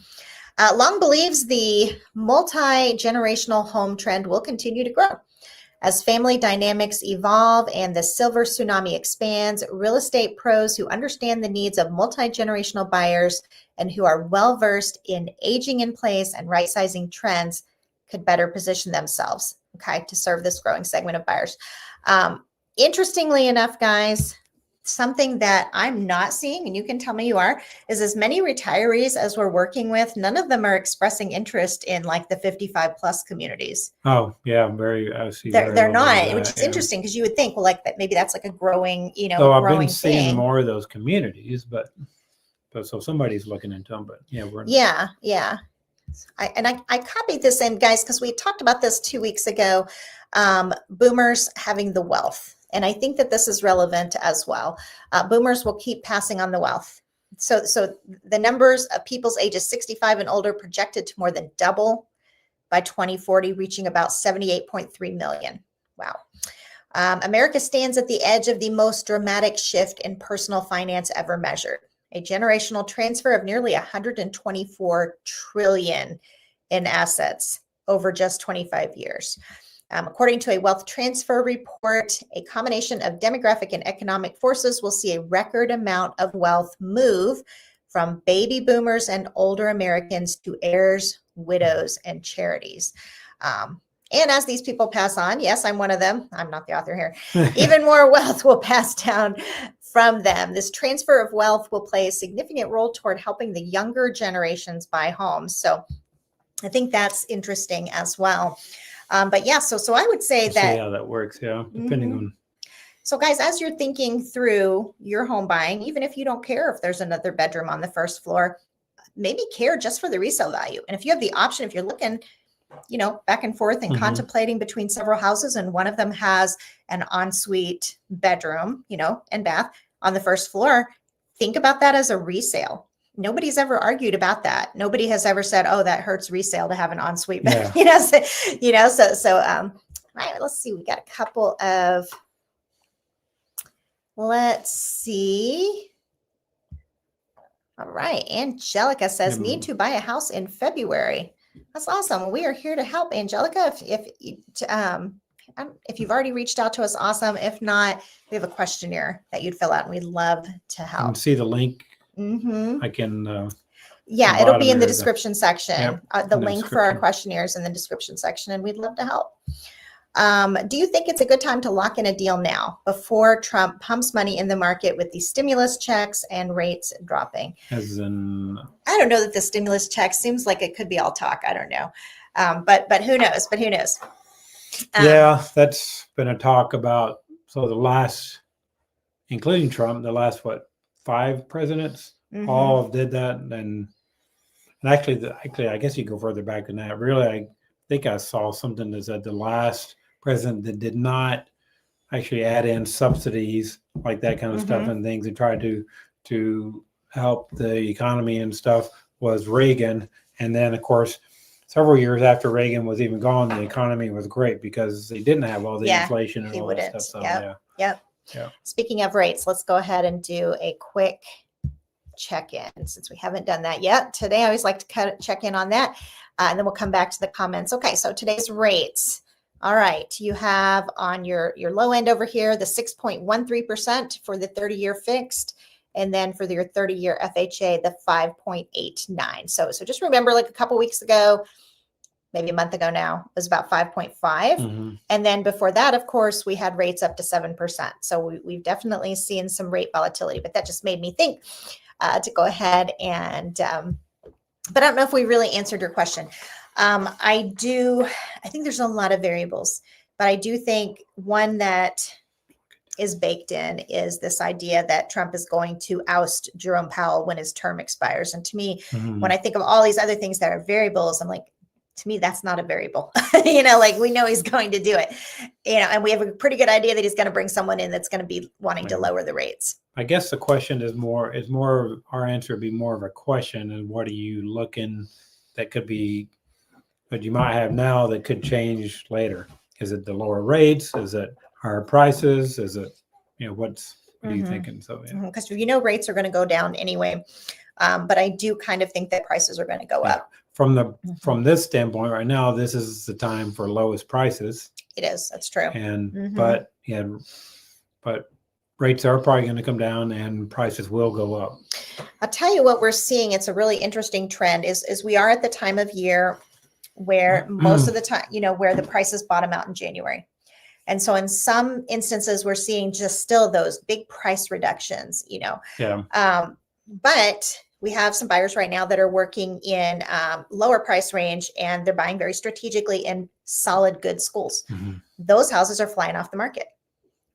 [SPEAKER 2] Long believes the multi-generational home trend will continue to grow. As family dynamics evolve and the silver tsunami expands, real estate pros who understand the needs of multi-generational buyers and who are well-versed in aging in place and right-sizing trends could better position themselves, to serve this growing segment of buyers. Interestingly enough, guys, something that I'm not seeing, and you can tell me you are, is as many retirees as we're working with, none of them are expressing interest in the 55 plus communities.
[SPEAKER 1] Oh yeah, I see.
[SPEAKER 2] They're not, which is interesting because you would think, that maybe that's a growing,
[SPEAKER 1] So I've
[SPEAKER 2] growing
[SPEAKER 1] been seeing
[SPEAKER 2] thing.
[SPEAKER 1] more of those communities, but so somebody's looking into them. But we're
[SPEAKER 2] I copied this in, guys, because we talked about this 2 weeks ago. Boomers having the wealth. And I think that this is relevant as well. Boomers will keep passing on the wealth. So the numbers of people's ages 65 and older projected to more than double by 2040, reaching about 78.3 million. Wow. America stands at the edge of the most dramatic shift in personal finance ever measured. a generational transfer of nearly 124 trillion in assets over just 25 years. According to a wealth transfer report, a combination of demographic and economic forces will see a record amount of wealth move from baby boomers and older Americans to heirs, widows, and charities. And as these people pass on, yes, I'm one of them. I'm not the author here. Even more wealth will pass down from them. This transfer of wealth will play a significant role toward helping the younger generations buy homes. So I think that's interesting as well. But yeah, so I would say
[SPEAKER 1] We'll
[SPEAKER 2] that
[SPEAKER 1] see how that works. Yeah, depending on.
[SPEAKER 2] So guys, as you're thinking through your home buying, even if you don't care if there's another bedroom on the first floor, maybe care just for the resale value. And if you have the option, if you're looking, back and forth and contemplating between several houses and one of them has an ensuite bedroom, and bath on the first floor, think about that as a resale. Nobody's ever argued about that. Nobody has ever said, "Oh, that hurts resale to have an ensuite bed."
[SPEAKER 1] Yeah.
[SPEAKER 2] All right, let's see. We got a couple of, let's see. All right. Angelica says, need to buy a house in February. That's awesome. We are here to help, Angelica. If you've already reached out to us, awesome. If not, we have a questionnaire that you'd fill out, and we'd love to help.
[SPEAKER 1] And see the link.
[SPEAKER 2] I
[SPEAKER 1] can.
[SPEAKER 2] Yeah, it'll be in the description section.
[SPEAKER 1] Yep,
[SPEAKER 2] the link for our questionnaires in the description section, and we'd love to help. Do you think it's a good time to lock in a deal now before Trump pumps money in the market with the stimulus checks and rates dropping?
[SPEAKER 1] As in,
[SPEAKER 2] I don't know that the stimulus check seems like it could be all talk. I don't know. But who knows?
[SPEAKER 1] Yeah, that's been a talk about. So the last, including Trump, the last, 5 presidents all did that. And actually, I guess you go further back than that. Really, I think I saw something that said the last president that did not actually add in subsidies like that kind of stuff and things and try to help the economy and stuff was Reagan. And then, of course, several years after Reagan was even gone, the economy was great because they didn't have all the inflation and all that stuff. So,
[SPEAKER 2] Yep. Speaking of rates, let's go ahead and do a quick check-in since we haven't done that yet. Today, I always like to check in on that. And then we'll come back to the comments. Okay, so today's rates. All right, you have on your low end over here, the 6.13% for the 30-year fixed. And then for your 30-year FHA, the 5.89. So just remember, like a couple weeks ago, maybe a month ago now, it was about 5.5. And then before that, of course, we had rates up to 7%. So we've definitely seen some rate volatility, but that just made me think to go ahead and, but I don't know if we really answered your question. I think there's a lot of variables, but I do think one that is baked in is this idea that Trump is going to oust Jerome Powell when his term expires. And to me, when I think of all these other things that are variables, I'm like, to me, that's not a variable. Like we know he's going to do it, and we have a pretty good idea that he's going to bring someone in that's going to be wanting to lower the rates.
[SPEAKER 1] I guess the question is more our answer would be more of a question. And what are you looking that could be, that you might have now that could change later? Is it the lower rates? Is it higher prices? Is it, what are you thinking? So,
[SPEAKER 2] because rates are going to go down anyway. But I do kind of think that prices are going to go up. From this standpoint right now, this is the time for lowest prices. It is. That's true.
[SPEAKER 1] And, but rates are probably going to come down and prices will go up.
[SPEAKER 2] I'll tell you what we're seeing. It's a really interesting trend is we are at the time of year where most of the time, where the prices bottom out in January. And so in some instances, we're seeing just still those big price reductions, but we have some buyers right now that are working in lower price range, and they're buying very strategically in solid, good schools. Those houses are flying off the market,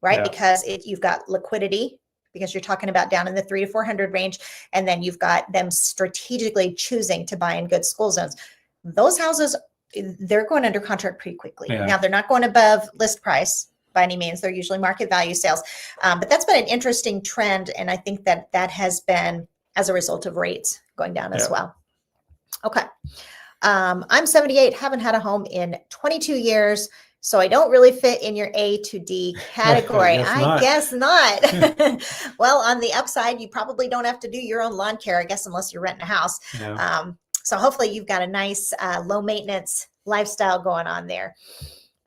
[SPEAKER 2] right? Because you've got liquidity, because you're talking about down in the 300 to 400 range. And then you've got them strategically choosing to buy in good school zones. Those houses, they're going under contract pretty quickly. Now, they're not going above list price by any means. They're usually market value sales. But that's been an interesting trend. And I think that has been as a result of rates going down as well. Okay. I'm 78, haven't had a home in 22 years. So I don't really fit in your A to D category. I guess not. Well, on the upside, you probably don't have to do your own lawn care, I guess, unless you're renting a house.
[SPEAKER 1] Yeah.
[SPEAKER 2] So hopefully you've got a nice low maintenance lifestyle going on there.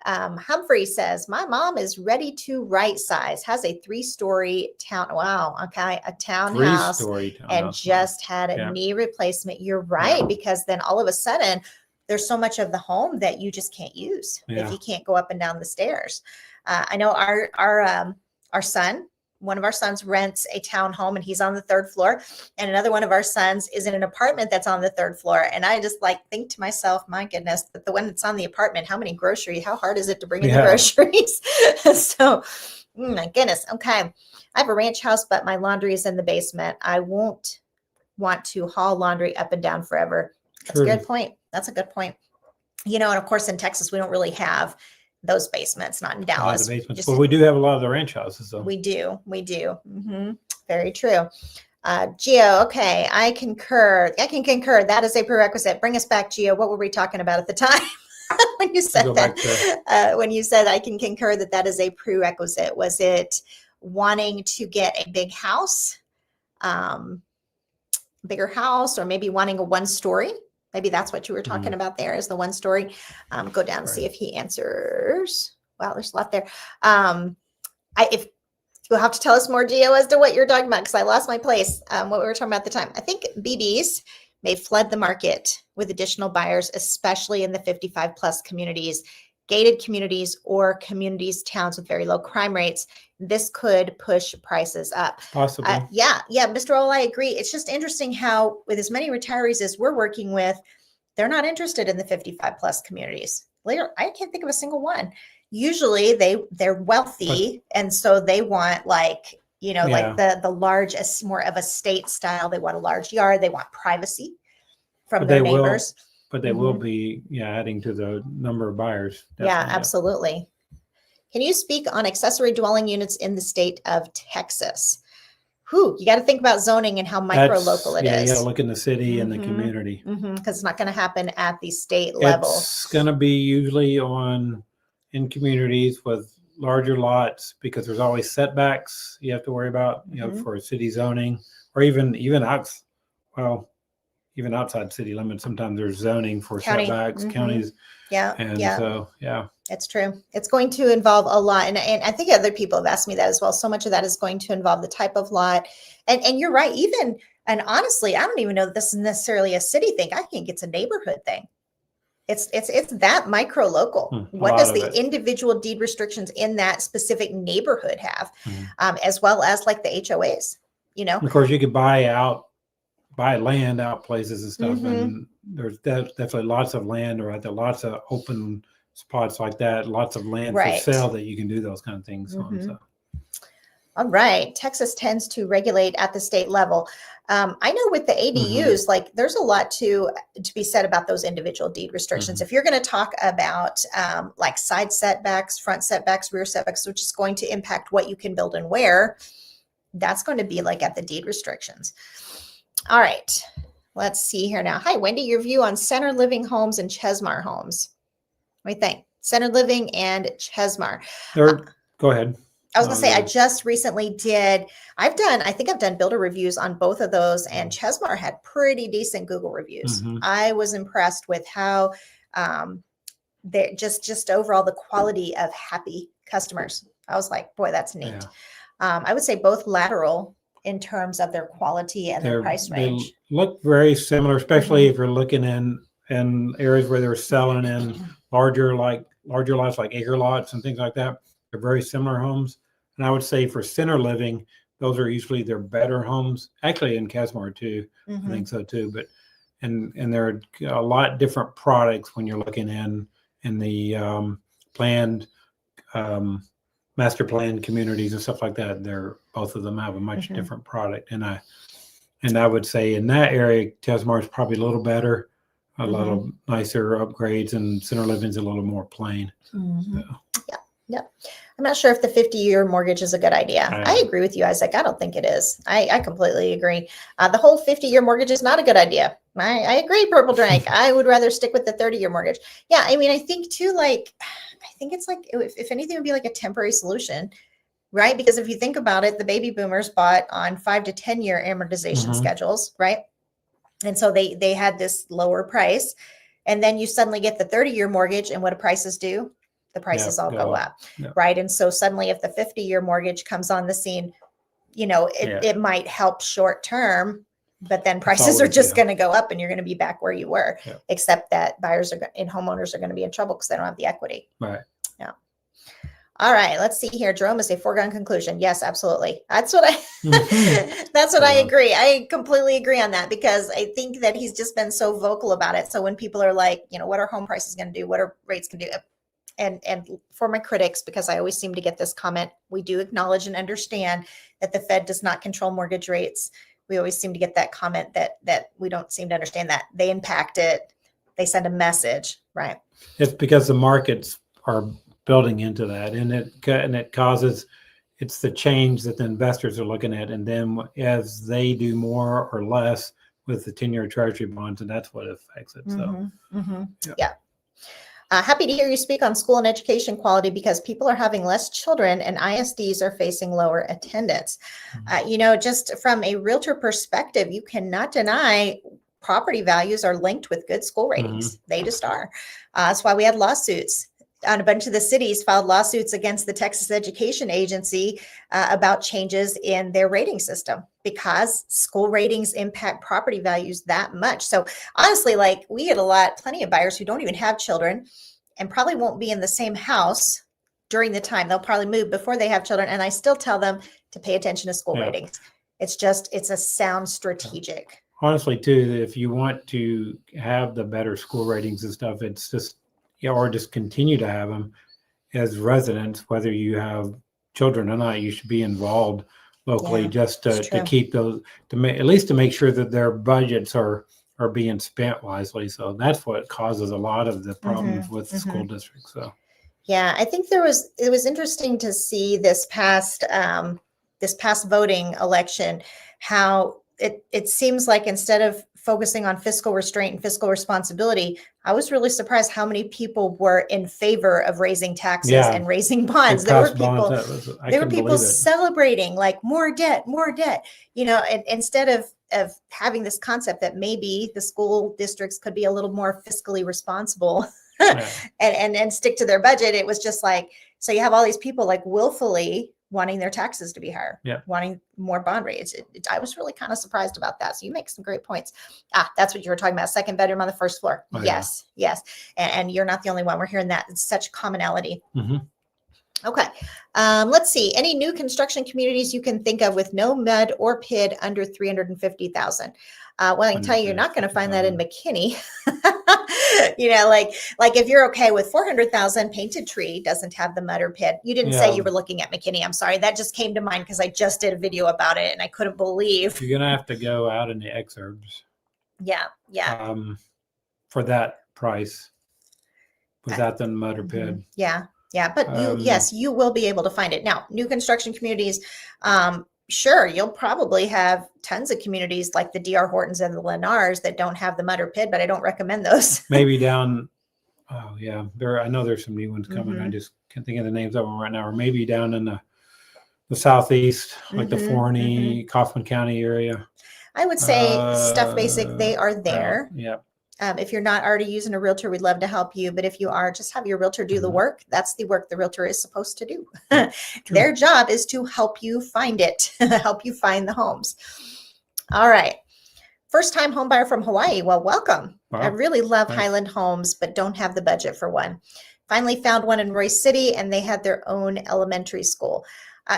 [SPEAKER 2] Humphrey says, my mom is ready to right size, has a 3-story town. Wow. Okay. A townhouse
[SPEAKER 1] 3-story townhouse,
[SPEAKER 2] and just had a knee replacement. You're right. Because then all of a sudden there's so much of the home that you just can't use if you can't go up and down the stairs. I know our son, one of our sons rents a townhome and he's on the 3rd floor, and another one of our sons is in an apartment that's on the 3rd floor. And I just like think to myself, my goodness, that the one that's on the apartment, how hard is it to bring in the groceries? So, my goodness. Okay. I have a ranch house, but my laundry is in the basement. I won't want to haul laundry up and down forever. That's a good point. That's a good point. And of course in Texas, we don't really have those basements, not in Dallas.
[SPEAKER 1] Well, we do have a lot of the ranch houses, though.
[SPEAKER 2] We do. Very true. Gio, okay, I concur. That is a prerequisite. Bring us back, Gio. What were we talking about at the time when you said that? When you said I can concur that is a prerequisite, was it wanting to get a big house, bigger house, or maybe wanting a 1-story? Maybe that's what you were talking about there, is the 1-story. Go down and see if he answers. Wow, there's a lot there. If you'll have to tell us more, Gio, as to what you're talking about, because I lost my place. What we were talking about at the time. I think BBs may flood the market with additional buyers, especially in the 55 plus communities, gated communities, or communities, towns with very low crime rates. This could push prices up.
[SPEAKER 1] Possibly.
[SPEAKER 2] Yeah, Mr. Owl, I agree. It's just interesting how with as many retirees as we're working with, they're not interested in the 55 plus communities. Later, I can't think of a single one. Usually they're wealthy, and so they want like the large, more of a state style. They want a large yard. They want privacy from their neighbors.
[SPEAKER 1] But they will be adding to the number of buyers.
[SPEAKER 2] Yeah, absolutely. Can you speak on accessory dwelling units in the state of Texas? You got to think about zoning and how micro-local it is.
[SPEAKER 1] Yeah, you got to look in the city and the community.
[SPEAKER 2] Because it's not going to happen at the state level.
[SPEAKER 1] It's going to be usually in communities with larger lots, because there's always setbacks you have to worry about, for city zoning, or even outside city limits. Sometimes there's zoning for setbacks, counties. So,
[SPEAKER 2] it's true. It's going to involve a lot. And I think other people have asked me that as well. So much of that is going to involve the type of lot. And you're right. And honestly, I don't even know that this is necessarily a city thing. I think it's a neighborhood thing. It's that micro local. What does the individual deed restrictions in that specific neighborhood have, as well as like the HOAs,
[SPEAKER 1] Of course, you could buy land out places and stuff. And there's definitely lots of land, or lots of open spots like that, lots of land for sale that you can do those kind of things on. So.
[SPEAKER 2] All right. Texas tends to regulate at the state level. I know with the ADUs, like there's a lot to be said about those individual deed restrictions. If you're going to talk about like side setbacks, front setbacks, rear setbacks, which is going to impact what you can build and where, that's going to be like at the deed restrictions. All right. Let's see here now. Hi, Wendy, your view on center living homes and Chesmar homes. What do you think? Center living and Chesmar.
[SPEAKER 1] Go ahead.
[SPEAKER 2] I was going to say, I just recently I think I've done builder reviews on both of those, and Chesmar had pretty decent Google reviews. I was impressed with how they're just overall the quality of happy customers. I was like, boy, that's neat.
[SPEAKER 1] Yeah.
[SPEAKER 2] I would say both lateral in terms of their quality and their price range.
[SPEAKER 1] They look very similar, especially if you're looking in areas where they're selling in larger lots like acre lots and things like that. They're very similar homes. And I would say for center living, those are usually their better homes. Actually in Chesmar too, I think so too. But and there are a lot different products when you're looking in the planned master plan communities and stuff like that. Both of them have a much different product. And I would say in that area, Chesmar is probably a little better, a little nicer upgrades, and center living's a little more plain. So.
[SPEAKER 2] Yeah. I'm not sure if the 50-year mortgage is a good idea. I agree with you, Isaac. I don't think it is. I completely agree. The whole 50-year mortgage is not a good idea. I agree, purple drink. I would rather stick with the 30-year mortgage. Yeah, I mean, I think too, like, I think it's like, if anything, it would be like a temporary solution, right? Because if you think about it, the baby boomers bought on 5 to 10-year amortization schedules, right? And so they had this lower price. And then you suddenly get the 30-year mortgage, and what do prices do? The prices all go up, right? And so suddenly if the 50-year mortgage comes on the scene, you know, it might help short term, but then prices are just going to go up and you're going to be back where you were, except that buyers and homeowners are going to be in trouble because they don't have the equity.
[SPEAKER 1] Right.
[SPEAKER 2] Yeah. All right, let's see here. Jerome is a foregone conclusion. Yes, absolutely. That's what that's what I agree. I completely agree on that, because I think that he's just been so vocal about it. So when people are like, you know, what are home prices going to do? What are rates going to do? And for my critics, because I always seem to get this comment, we do acknowledge and understand that the Fed does not control mortgage rates. We always seem to get that comment that we don't seem to understand that they impact it. They send a message, right?
[SPEAKER 1] It's because the markets are building into that, and it causes, it's the change that the investors are looking at, and then as they do more or less with the 10-year Treasury bonds, and that's what affects it. So,
[SPEAKER 2] yeah. Happy to hear you speak on school and education quality, because people are having less children and ISDs are facing lower attendance. You know, just from a realtor perspective, you cannot deny property values are linked with good school ratings. They just are. That's why we had lawsuits. On a bunch of the cities filed lawsuits against the Texas Education Agency about changes in their rating system, because school ratings impact property values that much. So honestly, like, we get plenty of buyers who don't even have children and probably won't be in the same house during the time. They'll probably move before they have children. And I still tell them to pay attention to school ratings. It's a sound strategic.
[SPEAKER 1] Honestly, too, if you want to have the better school ratings and stuff, it's just, or just continue to have them as residents, whether you have children or not, you should be involved locally, just to keep those, at least to make sure that their budgets are being spent wisely. So that's what causes a lot of the problems with the school districts. So
[SPEAKER 2] yeah, I think it was interesting to see this past voting election, how it seems like instead of focusing on fiscal restraint and fiscal responsibility, I was really surprised how many people were in favor of raising taxes and raising bonds. There were people celebrating, like, more debt, you know, and instead of having this concept that maybe the school districts could be a little more fiscally responsible and stick to their budget. It was just like, so you have all these people like willfully wanting their taxes to be higher, wanting more bond rates. I was really kind of surprised about that. So you make some great points. That's what you were talking about. Second bedroom on the first floor. Yes. And you're not the only one. We're hearing that. It's such commonality. Okay. Let's see. Any new construction communities you can think of with no mud or PID under 350,000? Well, I can tell you, you're not going to find that in McKinney. You know, like if you're okay with 400,000, Painted Tree doesn't have the mud or PID. You didn't say you were looking at McKinney. I'm sorry. That just came to mind because I just did a video about it and I couldn't believe.
[SPEAKER 1] You're going to have to go out in the exurbs.
[SPEAKER 2] Yeah.
[SPEAKER 1] For that price without the mud or PID.
[SPEAKER 2] Yeah. But you will be able to find it. Now, new construction communities, sure, you'll probably have tons of communities like the D.R. Hortons and the Lennars that don't have the mud or PID, but I don't recommend those.
[SPEAKER 1] Maybe down, I know there's some new ones coming. I just can't think of the names of them right now. Or maybe down in the southeast, like the Forney, Kaufman County area.
[SPEAKER 2] I would say Stuff Basic, they are there. If you're not already using a realtor, we'd love to help you. But if you are, just have your realtor do the work. That's the work the realtor is supposed to do. Their job is to help you find it, help you find the homes. All right. First time home buyer from Hawaii. Well, welcome. Wow. I really love Highland homes, but don't have the budget for one. Finally found one in Royce City, and they had their own elementary school.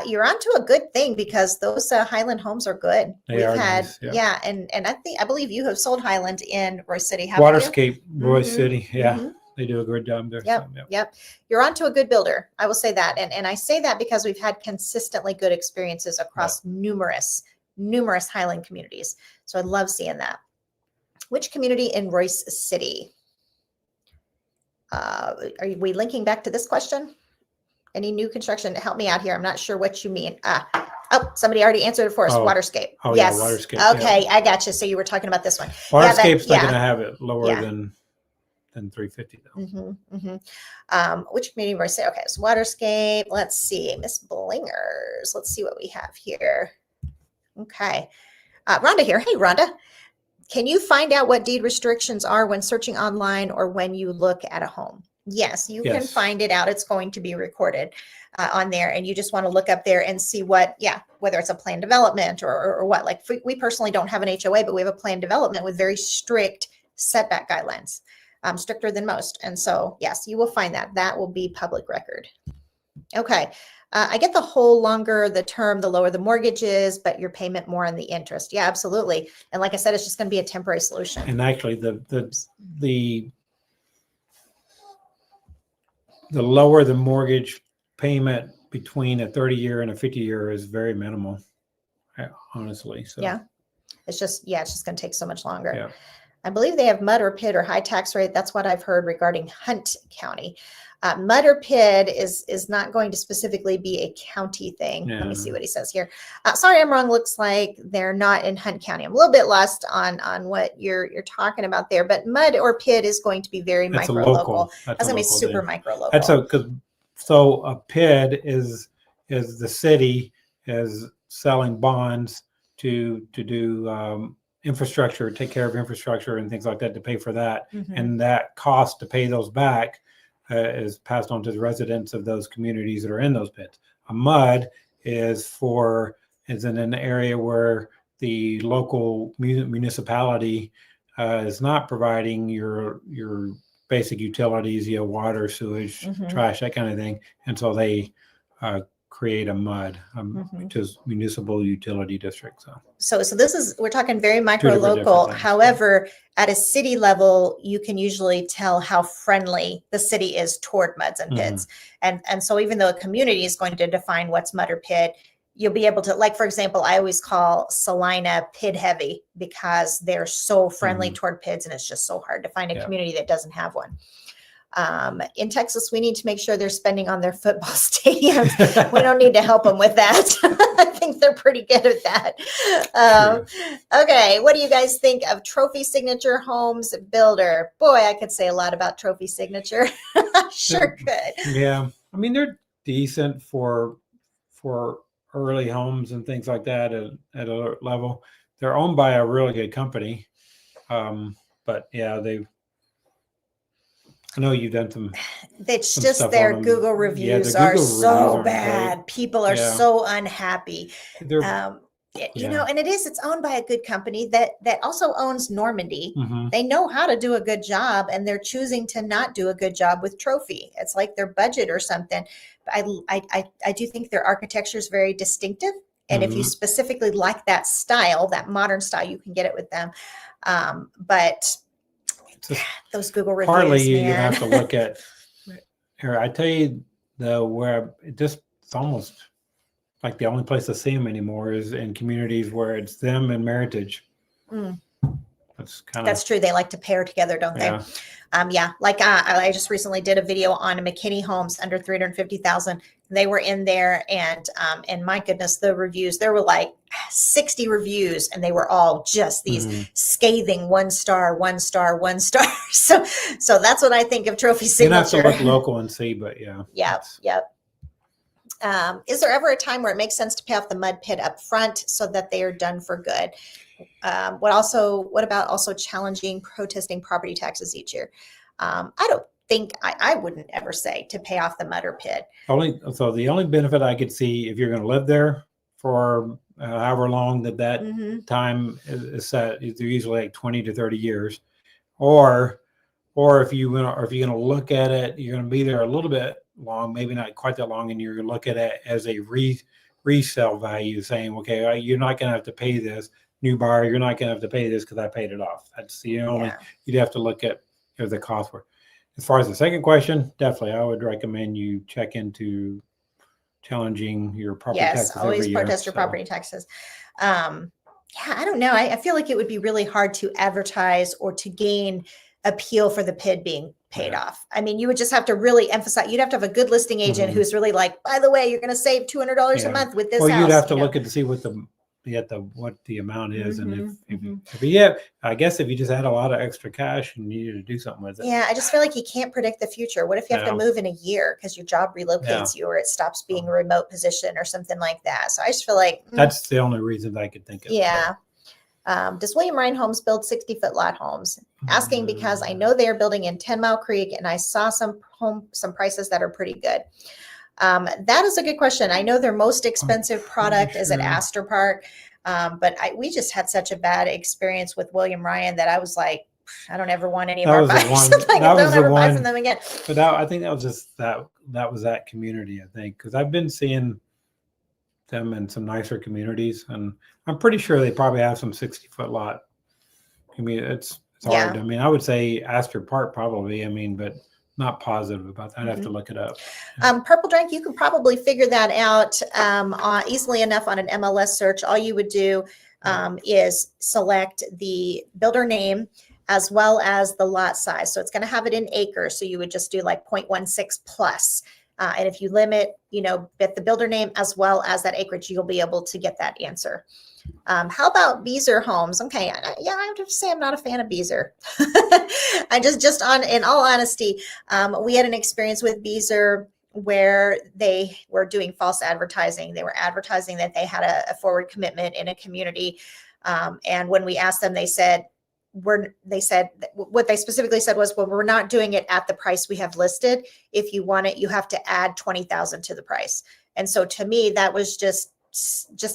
[SPEAKER 2] You're onto a good thing, because those Highland homes are good. We've had, nice, and I believe you have sold Highland in Royce City.
[SPEAKER 1] Waterscape, Royce City, they do a good job there.
[SPEAKER 2] Yep. You're onto a good builder. I will say that, and I say that because we've had consistently good experiences across numerous Highland communities. So I love seeing that. Which community in Royce City? Are we linking back to this question? Any new construction? Help me out here. I'm not sure what you mean. Oh, somebody already answered it for us.
[SPEAKER 1] Oh.
[SPEAKER 2] Waterscape.
[SPEAKER 1] Oh,
[SPEAKER 2] Yes.
[SPEAKER 1] yeah, Waterscape,
[SPEAKER 2] Okay, I got you. So you were talking about this one.
[SPEAKER 1] Waterscape's not
[SPEAKER 2] yeah.
[SPEAKER 1] going to have it lower
[SPEAKER 2] Yeah.
[SPEAKER 1] than 350 though.
[SPEAKER 2] Which community were I say? Okay, so Waterscape. Let's see, Miss Blingers. Let's see what we have here. Okay, Rhonda here. Hey, Rhonda. Can you find out what deed restrictions are when searching online or when you look at a home? Yes, you can find it out. It's going to be recorded on there, and you just want to look up there and see what, whether it's a planned development or what. Like we personally don't have an HOA, but we have a planned development with very strict setback guidelines, stricter than most. And so, yes, you will find that. That will be public record. Okay. I get the whole longer the term, the lower the mortgage is, but your payment more on the interest. Yeah, absolutely. And like I said, it's just going to be a temporary solution.
[SPEAKER 1] And actually, the lower the mortgage payment between a 30-year and a 50-year is very minimal, honestly. So
[SPEAKER 2] yeah, it's just going to take so much longer.
[SPEAKER 1] Yeah.
[SPEAKER 2] I believe they have mud or PID or high tax rate. That's what I've heard regarding Hunt County. Mud or PID is not going to specifically be a county thing.
[SPEAKER 1] Yeah.
[SPEAKER 2] Let me see what he says here. Sorry, I'm wrong. Looks like they're not in Hunt County. I'm a little bit lost on what you're talking about there. But mud or PID is going to be very micro local. That's going to be super micro local.
[SPEAKER 1] That's so a PID is the city is selling bonds to do infrastructure, take care of infrastructure and things like that to pay for that, and that cost to pay those back is passed on to the residents of those communities that are in those pits. A MUD is in an area where the local municipality is not providing your basic utilities, water, sewage, trash, that kind of thing, and so they create a MUD, which is municipal utility district.
[SPEAKER 2] So this we're talking very micro local. However, at a city level, you can usually tell how friendly the city is toward MUDs and PIDs. And so even though a community is going to define what's MUD or PID, you'll be able to, like, for example, I always call Salina PID heavy because they're so friendly toward PIDs, and it's just so hard to find a community that doesn't have one. In Texas, we need to make sure they're spending on their football stadiums. We don't need to help them with that. I think they're pretty good at that. Okay, what do you guys think of Trophy Signature Homes Builder? Boy, I could say a lot about Trophy Signature. Sure could.
[SPEAKER 1] Yeah, I mean, they're decent for early homes and things like that at a level. They're owned by a really good company, but yeah, I know you've done some.
[SPEAKER 2] It's just their Google reviews are so bad. People are so unhappy. You know, and it's owned by a good company that also owns Normandy. They know how to do a good job, and they're choosing to not do a good job with Trophy. It's like their budget or something. I do think their architecture is very distinctive. And if you specifically like that style, that modern style, you can get it with them. But those Google reviews,
[SPEAKER 1] partly you have to look at here. I tell you, where it's almost like the only place to see them anymore is in communities where it's them and Meritage. That's
[SPEAKER 2] true. They like to pair together, don't they? Like I just recently did a video on McKinney homes under 350,000. They were in there, and my goodness, the reviews, there were like 60 reviews, and they were all just these scathing 1 star, 1 star, 1 star. So that's what I think of Trophy Signature.
[SPEAKER 1] You have to look local and see, but
[SPEAKER 2] Yep. Is there ever a time where it makes sense to pay off the mud pit up front so that they are done for good? What about also challenging protesting property taxes each year? I don't think I wouldn't ever say to pay off the mud or pit.
[SPEAKER 1] The only benefit I could see if you're going to live there for however long that time is set, they're usually like 20 to 30 years, or if you're going to look at it, you're going to be there a little bit long, maybe not quite that long, and you're going to look at it as a resale value, saying, okay, you're not going to have to pay this. New buyer, you're not going to have to pay this because I paid it off. That's the only you'd have to look at the cost for. As far as the second question, definitely, I would recommend you check into challenging your property taxes every year.
[SPEAKER 2] Yes, always protest your property taxes. I don't know. I feel like it would be really hard to advertise or to gain appeal for the PID being paid off. I mean, you would just have to really emphasize, you'd have to have a good listing agent who's really like, by the way, you're going to save $200 a month with this house.
[SPEAKER 1] Well, you'd have to look at to see what the amount is. And I guess if you just had a lot of extra cash and you needed to do something with it.
[SPEAKER 2] Yeah, I just feel like you can't predict the future. What if you have to move in a year because your job relocates you, or it stops being a remote position or something like that? So I just feel like
[SPEAKER 1] that's the only reason I could think of.
[SPEAKER 2] Yeah. Does William Ryan Homes build 60-foot lot homes? Asking because I know they are building in 10 Mile Creek, and I saw some prices that are pretty good. That is a good question. I know their most expensive product is at Astor Park, but we just had such a bad experience with William Ryan that I was like, I don't ever want any of our buyers. Like, don't ever buy from them again.
[SPEAKER 1] But I think that was just that was that community, I think, because I've been seeing them in some nicer communities, and I'm pretty sure they probably have some 60-foot lot. I mean, it's hard. I mean, I would say Astor Park probably. I mean, but not positive about that. I'd have to look it up.
[SPEAKER 2] Purple Drink, you can probably figure that out easily enough on an MLS search. All you would do is select the builder name as well as the lot size. So it's going to have it in acres. So you would just do like 0.16 plus. And if you limit, the builder name as well as that acreage, you'll be able to get that answer. How about Beezer Homes? Okay, I would have to say I'm not a fan of Beezer. In all honesty, we had an experience with Beezer where they were doing false advertising. They were advertising that they had a forward commitment in a community. And when we asked them, they said what they specifically said was, well, we're not doing it at the price we have listed. If you want it, you have to add 20,000 to the price. And so to me, that was just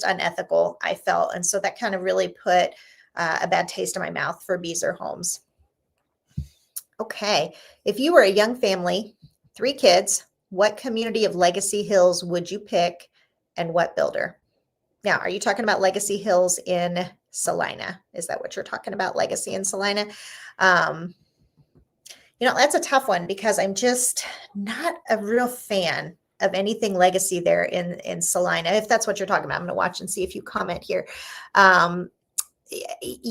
[SPEAKER 2] unethical, I felt. And so that kind of really put a bad taste in my mouth for Beezer Homes. Okay. If you were a young family, 3 kids, what community of Legacy Hills would you pick and what builder? Now, are you talking about Legacy Hills in Salina? Is that what you're talking about? Legacy in Salina? That's a tough one because I'm just not a real fan of anything Legacy there in Salina. If that's what you're talking about, I'm going to watch and see if you comment here.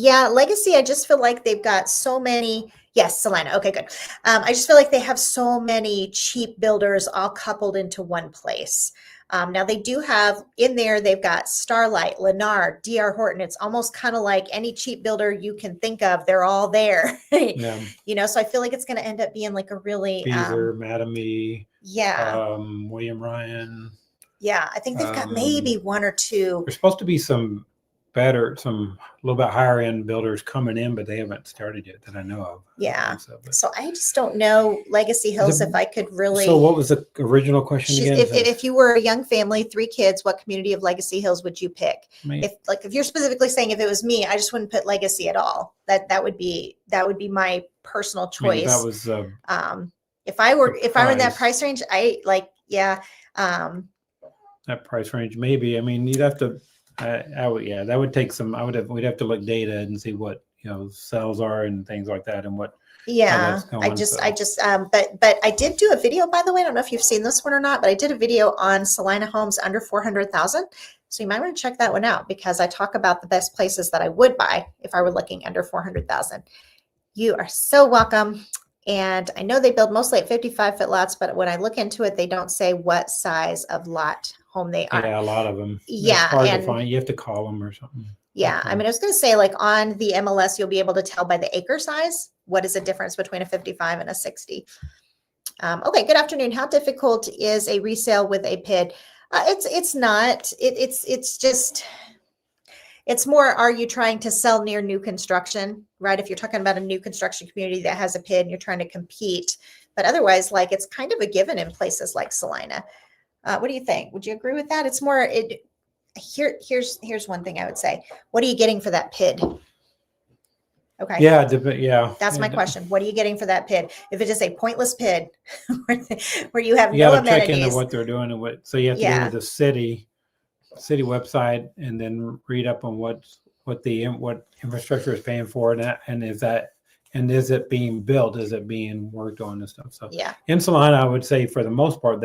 [SPEAKER 2] Legacy, I just feel like they've got so many. Yes, Salina. Okay, good. I just feel like they have so many cheap builders all coupled into one place. Now they do have in there, they've got Starlight, Lennar, DR Horton. It's almost kind of like any cheap builder you can think of. They're all there, so I feel like it's going to end up being like a really
[SPEAKER 1] Beezer, Madame E, William Ryan.
[SPEAKER 2] Yeah. I think they've got maybe 1 or 2.
[SPEAKER 1] There's supposed to be some a little bit higher end builders coming in, but they haven't started yet that I know of.
[SPEAKER 2] Yeah. So I just don't know Legacy Hills if I could really.
[SPEAKER 1] So what was the original question again?
[SPEAKER 2] If you were a young family, 3 kids, what community of Legacy Hills would you pick? If you're specifically saying if it was me, I just wouldn't put Legacy at all. That would be my personal choice.
[SPEAKER 1] That was
[SPEAKER 2] if I were in that price range, that
[SPEAKER 1] price range, maybe. I mean, you'd have to. That would take some. We'd have to look data and see what sales are and things like that, and what.
[SPEAKER 2] Yeah, but I did do a video, by the way. I don't know if you've seen this one or not, but I did a video on Salina homes under 400,000. So you might want to check that one out because I talk about the best places that I would buy if I were looking under 400,000. You are so welcome. And I know they build mostly at 55-foot lots, but when I look into it, they don't say what size of lot home they are.
[SPEAKER 1] Yeah, a lot of them.
[SPEAKER 2] Yeah.
[SPEAKER 1] It's hard to find. You have to call them or something.
[SPEAKER 2] Yeah. I mean, I was going to say like on the MLS, you'll be able to tell by the acre size, what is the difference between a 55 and a 60. Okay. Good afternoon. How difficult is a resale with a PID? It's not, it's more, are you trying to sell near new construction, right? If you're talking about a new construction community that has a PID and you're trying to compete, but otherwise, like it's kind of a given in places like Salina. What do you think? Would you agree with that? It's more, here's one thing I would say. What are you getting for that PID? Okay.
[SPEAKER 1] Yeah.
[SPEAKER 2] That's my question. What are you getting for that PID? If it is a pointless PID where you have no amenities.
[SPEAKER 1] Check into what they're doing and so you have to go to the city website and then read up on what infrastructure is paying for and is it being built? Is it being worked on and stuff? So in Salina, I would say for the most part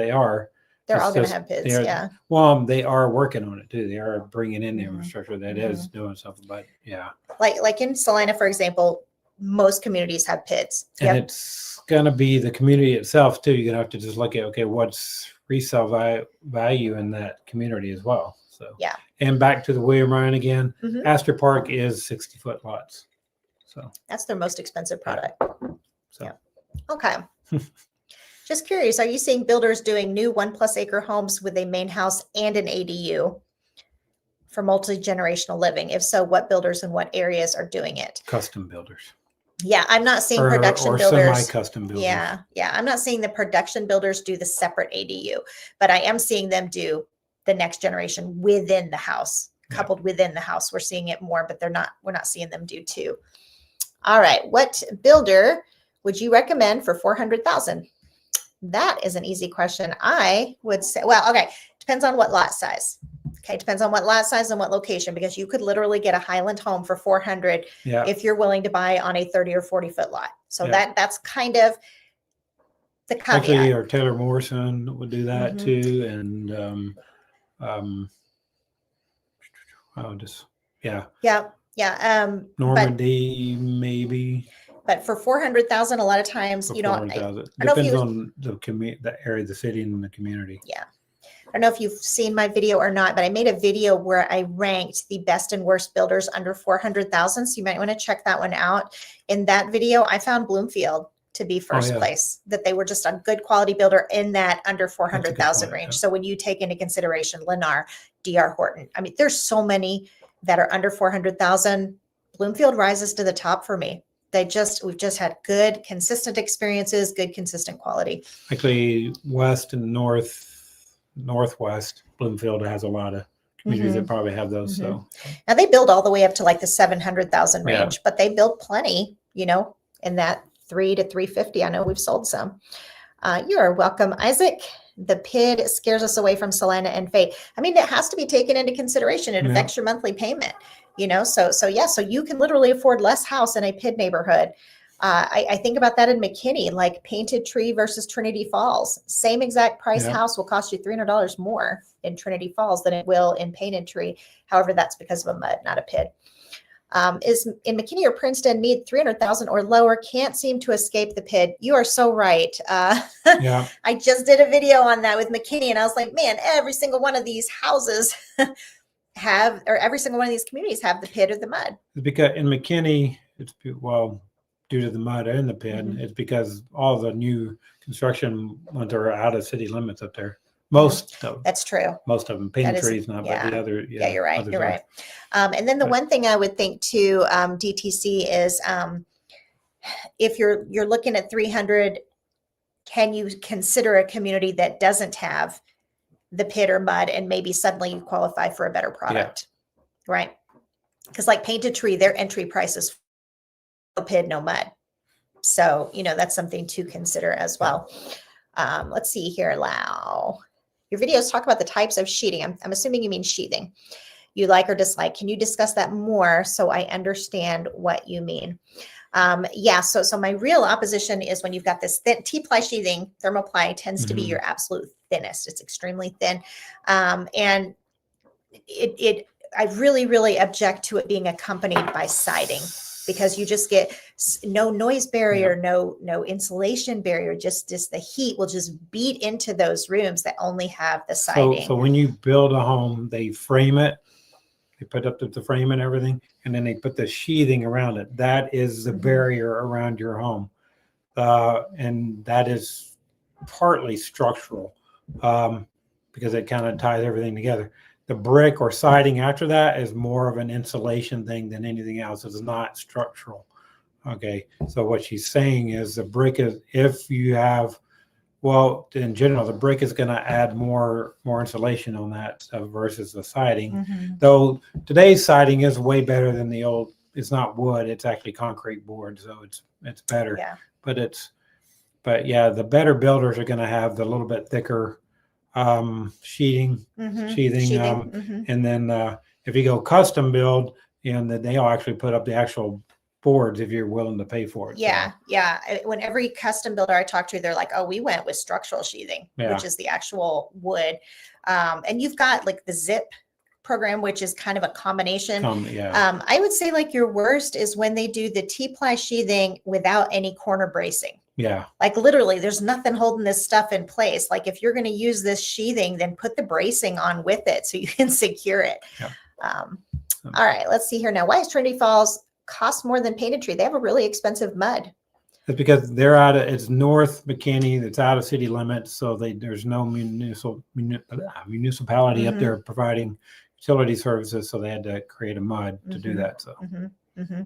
[SPEAKER 1] they're all going to have PIDs. Well, they are working on it too. They are bringing in the infrastructure that is doing something, but
[SPEAKER 2] like in Salina, for example, most communities have PIDs.
[SPEAKER 1] And it's going to be the community itself too. You're going to have to just look at, okay, what's resale value in that community as well. So,
[SPEAKER 2] Yeah.
[SPEAKER 1] And back to the William Ryan again,
[SPEAKER 2] Mhm.
[SPEAKER 1] Astor Park is 60-foot lots. So
[SPEAKER 2] That's their most expensive product.
[SPEAKER 1] So.
[SPEAKER 2] Yeah. Okay. Just curious, are you seeing builders doing new 1+ acre homes with a main house and an ADU for multi-generational living? If so, what builders and what areas are doing it?
[SPEAKER 1] Custom builders.
[SPEAKER 2] Yeah, I'm not seeing
[SPEAKER 1] Or
[SPEAKER 2] production builders.
[SPEAKER 1] Semi-custom builders.
[SPEAKER 2] Yeah, I'm not seeing the production builders do the separate ADU, but I am seeing them do the next generation within the house, coupled within the house. We're seeing it more, but we're not seeing them do two. All right, what builder would you recommend for 400,000? That is an easy question. I would say, well, okay, depends on what lot size. Okay, depends on what lot size and what location, because you could literally get a Highland home for 400 if you're willing to buy on a 30 or 40-foot lot. So that's kind of the caveat.
[SPEAKER 1] Actually, or Taylor Morrison would do that too, and Normandy maybe.
[SPEAKER 2] But for 400,000, a lot of times,
[SPEAKER 1] For
[SPEAKER 2] you know,
[SPEAKER 1] depends on the area, the city, and the community.
[SPEAKER 2] Yeah. I don't know if you've seen my video or not, but I made a video where I ranked the best and worst builders under 400,000. So you might want to check that one out. In that video, I found Bloomfield to be first place, that they were just a good quality builder in that under 400,000 range. So when you take into consideration Lennar, DR Horton, I mean, there's so many that are under 400,000. Bloomfield rises to the top for me. We've just had good, consistent experiences, good, consistent quality.
[SPEAKER 1] Actually, west and northwest, Bloomfield has a lot of communities that probably have those. So
[SPEAKER 2] now they build all the way up to like the 700,000 range, but they build plenty, you know, in that 3 to 350. I know we've sold some. You are welcome, Isaac. The PID scares us away from Selena and Faye. I mean, it has to be taken into consideration. It affects your monthly payment, you know? So you can literally afford less house in a PID neighborhood. I think about that in McKinney, like Painted Tree versus Trinity Falls. Same exact price house will cost you $300 more in Trinity Falls than it will in Painted Tree. However, that's because of a MUD, not a PID. Is in McKinney or Princeton need 300,000 or lower, can't seem to escape the PID. You are so right. I just did a video on that with McKinney, and I was like, man, every single one of these houses every single one of these communities have the PID or the MUD.
[SPEAKER 1] Because in McKinney, it's due to the MUD and the PID, it's because all the new construction ones are out of city limits up there. That's true. Most of them. Painted Trees not, but the other.
[SPEAKER 2] Yeah, you're right. You're right. And then the one thing I would think too, DTC is if you're looking at 300, can you consider a community that doesn't have the PID or MUD, and maybe suddenly you qualify for a better product, right? Because like Painted Tree, their entry price is no PID, no MUD. So, you know, that's something to consider as well. Let's see here, Lau. Your videos talk about the types of sheeting. I'm assuming you mean sheathing. You like or dislike. Can you discuss that more so I understand what you mean? So my real opposition is when you've got this thin T-ply sheathing. Thermoply tends to be your absolute thinnest. It's extremely thin. And I really, really object to it being accompanied by siding, because you just get no noise barrier, no insulation barrier. Just the heat will just beat into those rooms that only have the siding.
[SPEAKER 1] So when you build a home, they frame it. They put up the frame and everything, and then they put the sheathing around it. That is the barrier around your home. And that is partly structural because it kind of ties everything together. The brick or siding after that is more of an insulation thing than anything else. It's not structural. Okay. So what she's saying is the brick is, if you have, well, in general, the brick is going to add more insulation on that stuff versus the siding. Though today's siding is way better than the old. It's not wood. It's actually concrete board. So it's better.
[SPEAKER 2] Yeah.
[SPEAKER 1] But yeah, the better builders are going to have the little bit thicker sheathing. And then if you go custom build, and then they'll actually put up the actual boards if you're willing to pay for it.
[SPEAKER 2] Yeah. When every custom builder I talk to, they're like, oh, we went with structural sheathing, which is the actual wood. And you've got like the zip program, which is kind of a combination.
[SPEAKER 1] Yeah.
[SPEAKER 2] I would say like your worst is when they do the T-ply sheathing without any corner bracing.
[SPEAKER 1] Yeah.
[SPEAKER 2] Like literally there's nothing holding this stuff in place. Like if you're going to use this sheathing, then put the bracing on with it so you can secure it.
[SPEAKER 1] Yeah.
[SPEAKER 2] All right, let's see here now. Why is Trinity Falls cost more than Painted Tree? They have a really expensive mud.
[SPEAKER 1] It's because it's North McKinney. It's out of city limits. So there's no municipality up there providing utility services. So they had to create a mud to do that. So, and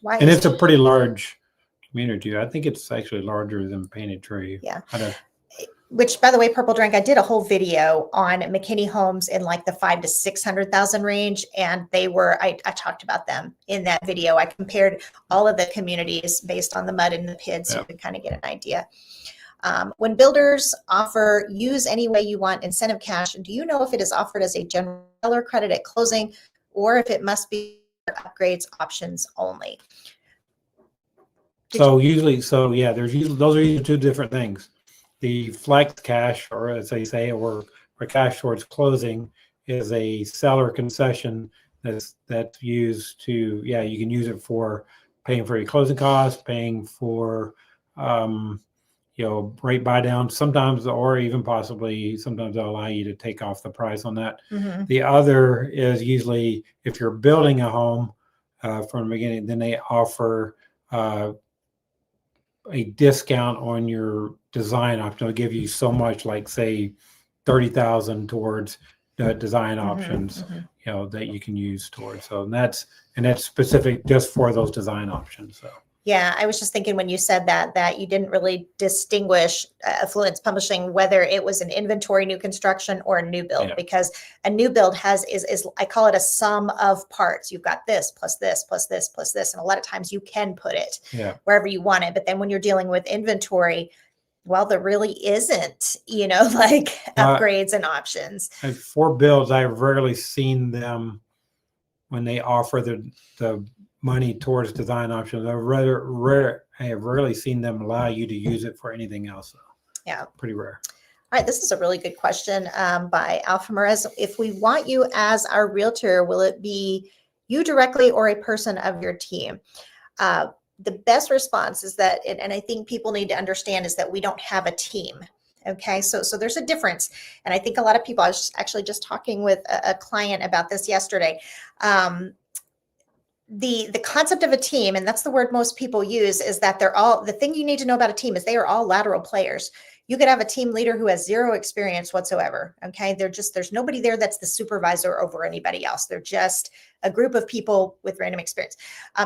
[SPEAKER 1] it's a pretty large community. I think it's actually larger than Painted Tree.
[SPEAKER 2] Yeah. Which, by the way, Purple Drink, I did a whole video on McKinney homes in like the 500,000 to 600,000 range. And they were, I talked about them in that video. I compared all of the communities based on the mud and the PID, so you can kind of get an idea. When builders offer use any way you want incentive cash, do you know if it is offered as a general credit at closing or if it must be upgrades options only?
[SPEAKER 1] Yeah, those are usually two different things. The flex cash, or as they say, or cash towards closing, is a seller concession that's used to, you can use it for paying for your closing costs, paying for, rate buy down sometimes, or even possibly sometimes they'll allow you to take off the price on that. The other is usually if you're building a home from the beginning, then they offer a discount on your design option. They'll give you so much, like say 30,000 towards the design options, that you can use towards. So that's specific just for those design options. So
[SPEAKER 2] yeah, I was just thinking when you said that you didn't really distinguish Affluence Publishing whether it was an inventory new construction or a new build, because a new build is I call it a sum of parts. You've got this plus this plus this plus this, and a lot of times you can put it wherever you want it. But then when you're dealing with inventory, well, there really isn't, like upgrades and options.
[SPEAKER 1] For builds, I've rarely seen them when they offer the money towards design options. I have rarely seen them allow you to use it for anything else. So
[SPEAKER 2] yeah,
[SPEAKER 1] pretty rare.
[SPEAKER 2] All right, this is a really good question by Alpha Merez. If we want you as our realtor, will it be you directly or a person of your team? The best response is that, and I think people need to understand, is that we don't have a team. Okay, so there's a difference. And I think a lot of people, I was actually just talking with a client about this yesterday. The concept of a team, and that's the word most people use, is that the thing you need to know about a team is they are all lateral players. You could have a team leader who has zero experience whatsoever. Okay. There's nobody there that's the supervisor over anybody else. They're just a group of people with random experience.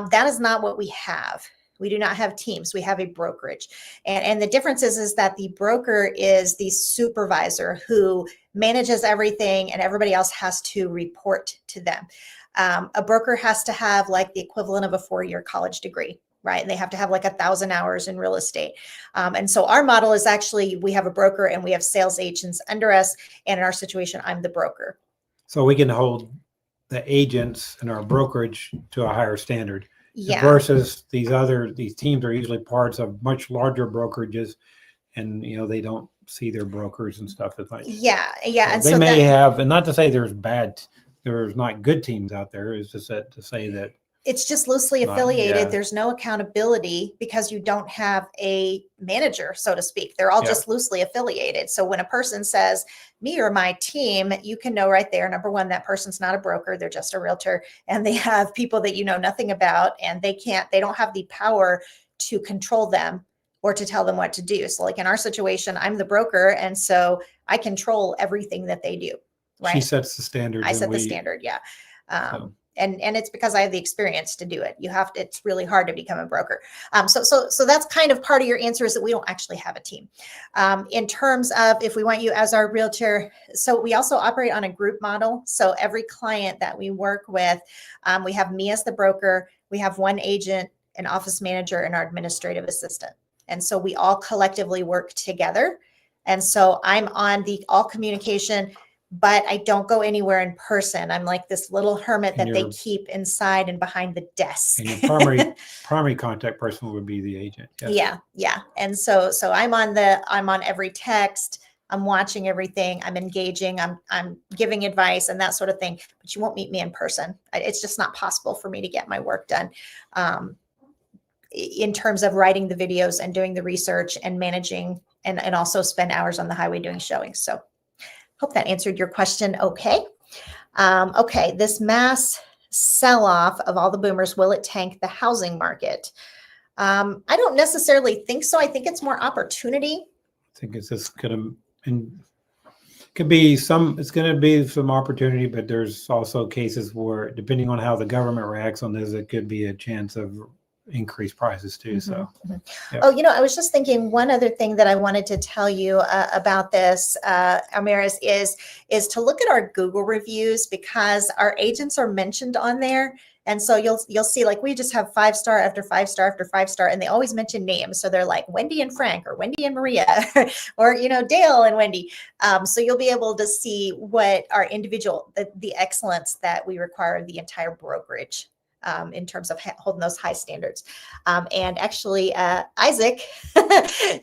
[SPEAKER 2] That is not what we have. We do not have teams. We have a brokerage. And the difference is that the broker is the supervisor who manages everything and everybody else has to report to them. A broker has to have like the equivalent of a 4-year college degree, right? And they have to have like 1,000 hours in real estate. And so our model is actually, we have a broker and we have sales agents under us. And in our situation, I'm the broker.
[SPEAKER 1] So we can hold the agents in our brokerage to a higher standard.
[SPEAKER 2] Yeah.
[SPEAKER 1] Versus these teams are usually parts of much larger brokerages, and they don't see their brokers and stuff as much.
[SPEAKER 2] Yeah.
[SPEAKER 1] And they may have, and not to say there's not good teams out there. It's just to say that
[SPEAKER 2] it's just loosely affiliated. There's no accountability because you don't have a manager, so to speak. They're all just loosely affiliated. So when a person says me or my team, you can know right there, number one, that person's not a broker. They're just a realtor, and they have people that you know nothing about, and they don't have the power to control them or to tell them what to do. So like in our situation, I'm the broker. And so I control everything that they do. Right.
[SPEAKER 1] She sets the standard.
[SPEAKER 2] I set the standard. Yeah. And it's because I have the experience to do it. It's really hard to become a broker. So that's kind of part of your answer, is that we don't actually have a team. In terms of if we want you as our realtor, so we also operate on a group model. So every client that we work with, we have me as the broker, we have one agent, an office manager, and our administrative assistant. And so we all collectively work together. And so I'm on the all communication, but I don't go anywhere in person. I'm like this little hermit that they keep inside and behind the desk.
[SPEAKER 1] And your primary contact person would be the agent.
[SPEAKER 2] Yes. Yeah. And so I'm on every text. I'm watching everything. I'm engaging. I'm giving advice and that sort of thing. But you won't meet me in person. It's just not possible for me to get my work done in terms of writing the videos and doing the research and managing and also spend hours on the highway doing showings. So hope that answered your question. Okay. Okay. This mass sell-off of all the boomers, will it tank the housing market? I don't necessarily think so. I think it's more opportunity.
[SPEAKER 1] I think it's just going to, could be some, it's going to be some opportunity, but there's also cases where, depending on how the government reacts on this, it could be a chance of increased prices too. So,
[SPEAKER 2] Oh, I was just thinking one other thing that I wanted to tell you about this, Amaris, is to look at our Google reviews, because our agents are mentioned on there. And so you'll see, like, we just have 5-star after 5-star after 5-star, and they always mention names. So they're like Wendy and Frank, or Wendy and Maria, or Dale and Wendy. So you'll be able to see what our individual, the excellence that we require of the entire brokerage. In terms of holding those high standards. And actually, Isaac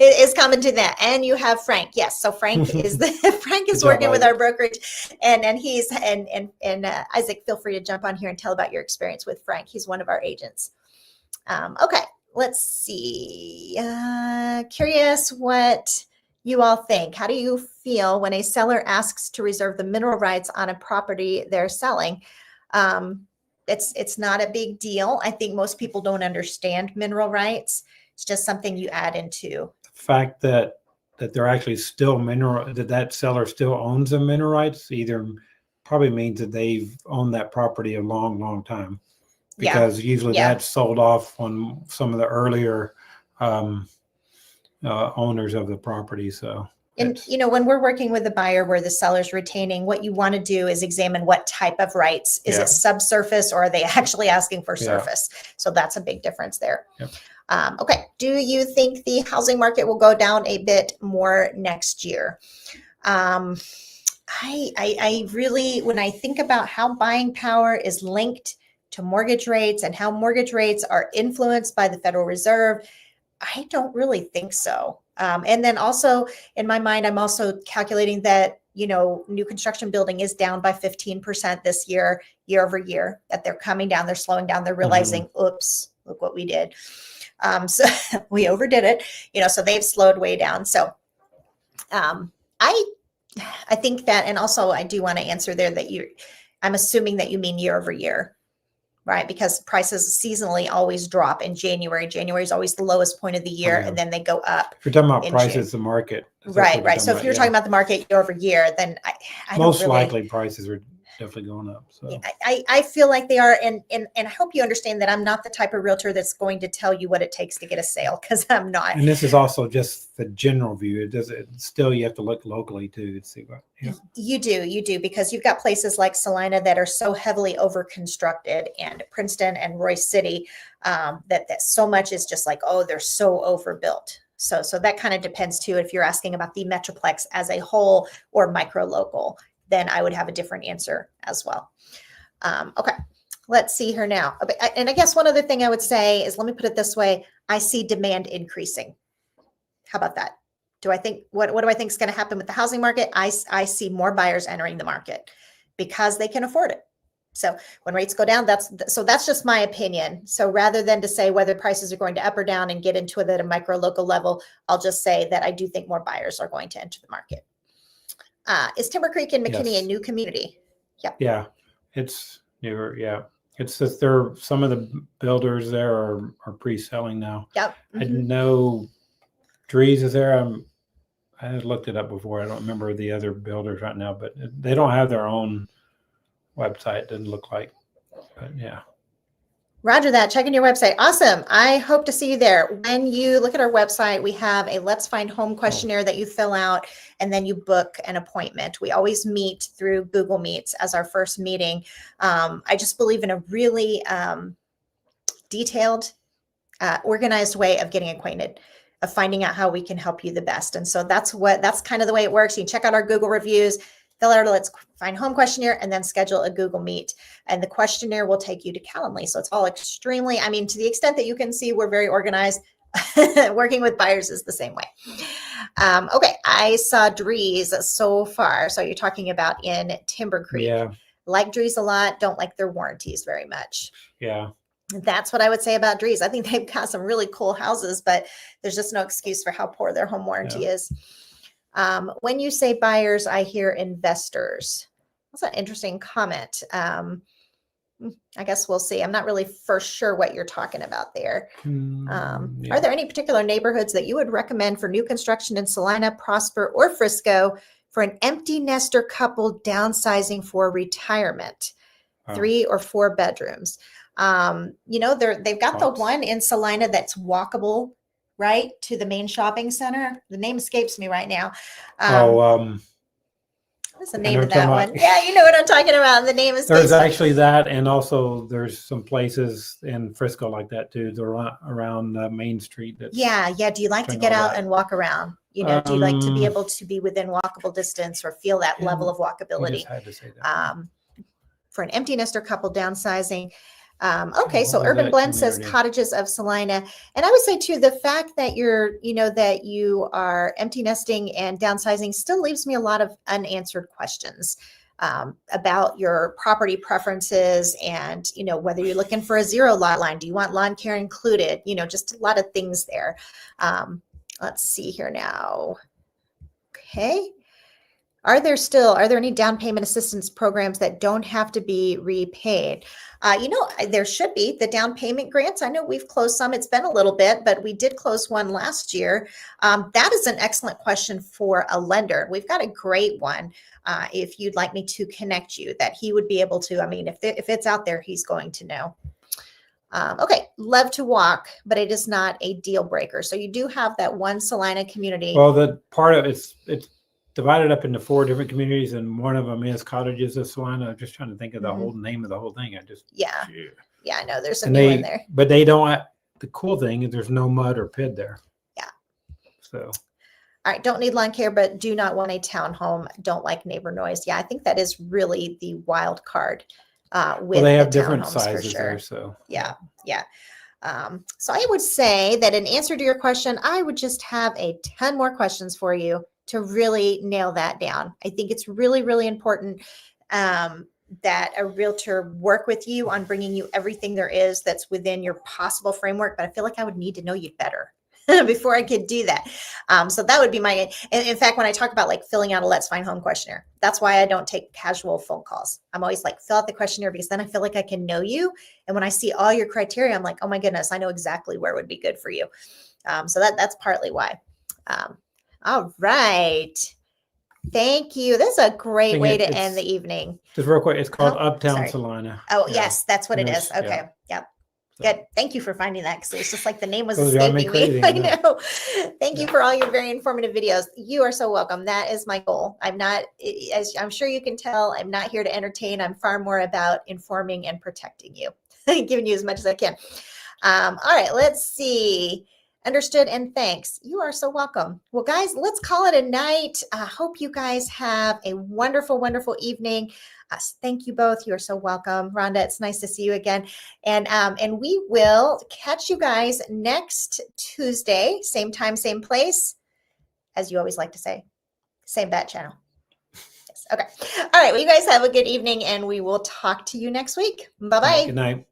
[SPEAKER 2] is commenting that. And you have Frank. Yes. So Frank is Frank is working with our brokerage. And Isaac, feel free to jump on here and tell about your experience with Frank. He's one of our agents. Okay. Let's see. Curious what you all think. How do you feel when a seller asks to reserve the mineral rights on a property they're selling? It's not a big deal. I think most people don't understand mineral rights. It's just something you add into.
[SPEAKER 1] The fact that they're actually still mineral, that seller still owns the mineral rights, either probably means that they've owned that property a long, long time. Because usually that's sold off on some of the earlier owners of the property. So.
[SPEAKER 2] And, when we're working with a buyer where the seller's retaining, what you want to do is examine what type of rights. Is it subsurface, or are they actually asking for surface? So that's a big difference there. Yep. Okay. Do you think the housing market will go down a bit more next year? I really, when I think about how buying power is linked to mortgage rates and how mortgage rates are influenced by the Federal Reserve, I don't really think so. And then also in my mind, I'm also calculating that, new construction building is down by 15% this year over year, that they're coming down, they're slowing down, they're realizing, oops, look what we did. So we overdid it, so they've slowed way down. So I think that, and also I do want to answer there that I'm assuming that you mean year over year. Right, because prices seasonally always drop in January. January is always the lowest point of the year, and then they go up.
[SPEAKER 1] If you're talking about prices, the market.
[SPEAKER 2] Right. So if you're talking about the market year over year, then I
[SPEAKER 1] most likely prices are definitely going up. So
[SPEAKER 2] I feel like they are, and I hope you understand that I'm not the type of realtor that's going to tell you what it takes to get a sale, because I'm not.
[SPEAKER 1] And this is also just the general view. Still you have to look locally too to see what.
[SPEAKER 2] You do, because you've got places like Salina that are so heavily over constructed, and Princeton and Royce City, that so much is just like, oh, they're so overbuilt. So that kind of depends too. If you're asking about the Metroplex as a whole or micro local, then I would have a different answer as well. Okay, let's see here now. And I guess one other thing I would say is, let me put it this way. I see demand increasing. How about that? Do I think, what do I think is going to happen with the housing market? I see more buyers entering the market because they can afford it. So when rates go down, that's just my opinion. So rather than to say whether prices are going to up or down and get into it at a micro local level, I'll just say that I do think more buyers are going to enter the market. Is Timber Creek and McKinney a new community? Yep.
[SPEAKER 1] Yeah, it's newer. Yeah, it's just some of the builders there are pre-selling now.
[SPEAKER 2] Yep.
[SPEAKER 1] I know Drees is there. I looked it up before. I don't remember the other builders right now, but they don't have their own website. It doesn't look like, but yeah.
[SPEAKER 2] Roger that. Checking your website. Awesome. I hope to see you there. When you look at our website, we have a Let's Find Home questionnaire that you fill out, and then you book an appointment. We always meet through Google Meets as our first meeting. I just believe in a really detailed, organized way of getting acquainted, of finding out how we can help you the best. And so that's kind of the way it works. You can check out our Google reviews, fill out a Let's Find Home questionnaire, and then schedule a Google Meet. And the questionnaire will take you to Calendly. So it's all extremely, to the extent that you can see, we're very organized. Working with buyers is the same way. Okay, I saw Drees so far. So you're talking about in Timber Creek.
[SPEAKER 1] Yeah.
[SPEAKER 2] Like Drees a lot, don't like their warranties very much.
[SPEAKER 1] Yeah.
[SPEAKER 2] That's what I would say about Drees. I think they've got some really cool houses, but there's just no excuse for how poor their home warranty is. When you say buyers, I hear investors. That's an interesting comment. I guess we'll see. I'm not really for sure what you're talking about there.
[SPEAKER 1] Yeah.
[SPEAKER 2] Are there any particular neighborhoods that you would recommend for new construction in Salina, Prosper, or Frisco for an empty nester couple downsizing for retirement? 3 or 4 bedrooms. You know, they've got the one in Salina that's walkable, right, to the main shopping center. The name escapes me right now. What's the name of that one? Yeah, you know what I'm talking about. The name is.
[SPEAKER 1] There's actually that, and also there's some places in Frisco like that too. They're around Main Street.
[SPEAKER 2] Yeah. Do you like to get out and walk around? You know, do you like to be able to be within walkable distance or feel that level of walkability?
[SPEAKER 1] You just had to say that.
[SPEAKER 2] For an empty nester couple downsizing. Okay, so Urban Blend says cottages of Salina. And I would say too, the fact that that you are empty nesting and downsizing still leaves me a lot of unanswered questions about your property preferences and, whether you're looking for a 0 lot line. Do you want lawn care included? Just a lot of things there. Let's see here now. Okay. Are there any down payment assistance programs that don't have to be repaid? There should be the down payment grants. I know we've closed some. It's been a little bit, but we did close one last year. That is an excellent question for a lender. We've got a great one. If you'd like me to connect you, that he would be able to. I mean, if it's out there, he's going to know. Okay, love to walk, but it is not a deal breaker. So you do have that one Salina community.
[SPEAKER 1] Well, the part of it's divided up into 4 different communities, and one of them is Cottages of Salina. I'm just trying to think of the whole name of the whole thing.
[SPEAKER 2] Yeah, I know there's a new one there.
[SPEAKER 1] But they don't. The cool thing is there's no mud or pit there.
[SPEAKER 2] Yeah.
[SPEAKER 1] So.
[SPEAKER 2] All right, don't need lawn care, but do not want a townhome. Don't like neighbor noise. Yeah, I think that is really the wild card. With
[SPEAKER 1] they have different sizes for sure. There, so
[SPEAKER 2] yeah. So I would say that in answer to your question, I would just have a ton more questions for you to really nail that down. I think it's really, really important that a realtor work with you on bringing you everything there is that's within your possible framework. But I feel like I would need to know you better before I could do that. So that would be in fact, when I talk about like filling out a Let's Find Home questionnaire, that's why I don't take casual phone calls. I'm always like, fill out the questionnaire, because then I feel like I can know you. And when I see all your criteria, I'm like, oh my goodness, I know exactly where would be good for you. So that's partly why. All right. Thank you. This is a great way to end the evening.
[SPEAKER 1] Just real quick, it's called Uptown Salina.
[SPEAKER 2] Oh, yeah. Yes, that's what it is. Okay. Yeah. Yep. Good. Thank you for finding that, because it's just like the name was escaping me. I know. Thank you for all your very informative videos. You are so welcome. That is my goal. As I'm sure you can tell, I'm not here to entertain. I'm far more about informing and protecting you, giving you as much as I can. All right. Let's see. Understood and thanks. You are so welcome. Well, guys, let's call it a night. I hope you guys have a wonderful, wonderful evening. Thank you both. You are so welcome. Rhonda, it's nice to see you again. And we will catch you guys next Tuesday, same time, same place, as you always like to say, same bat channel. Yes. Okay. All right. Well, you guys have a good evening, and we will talk to you next week. Bye-bye.
[SPEAKER 1] Good night.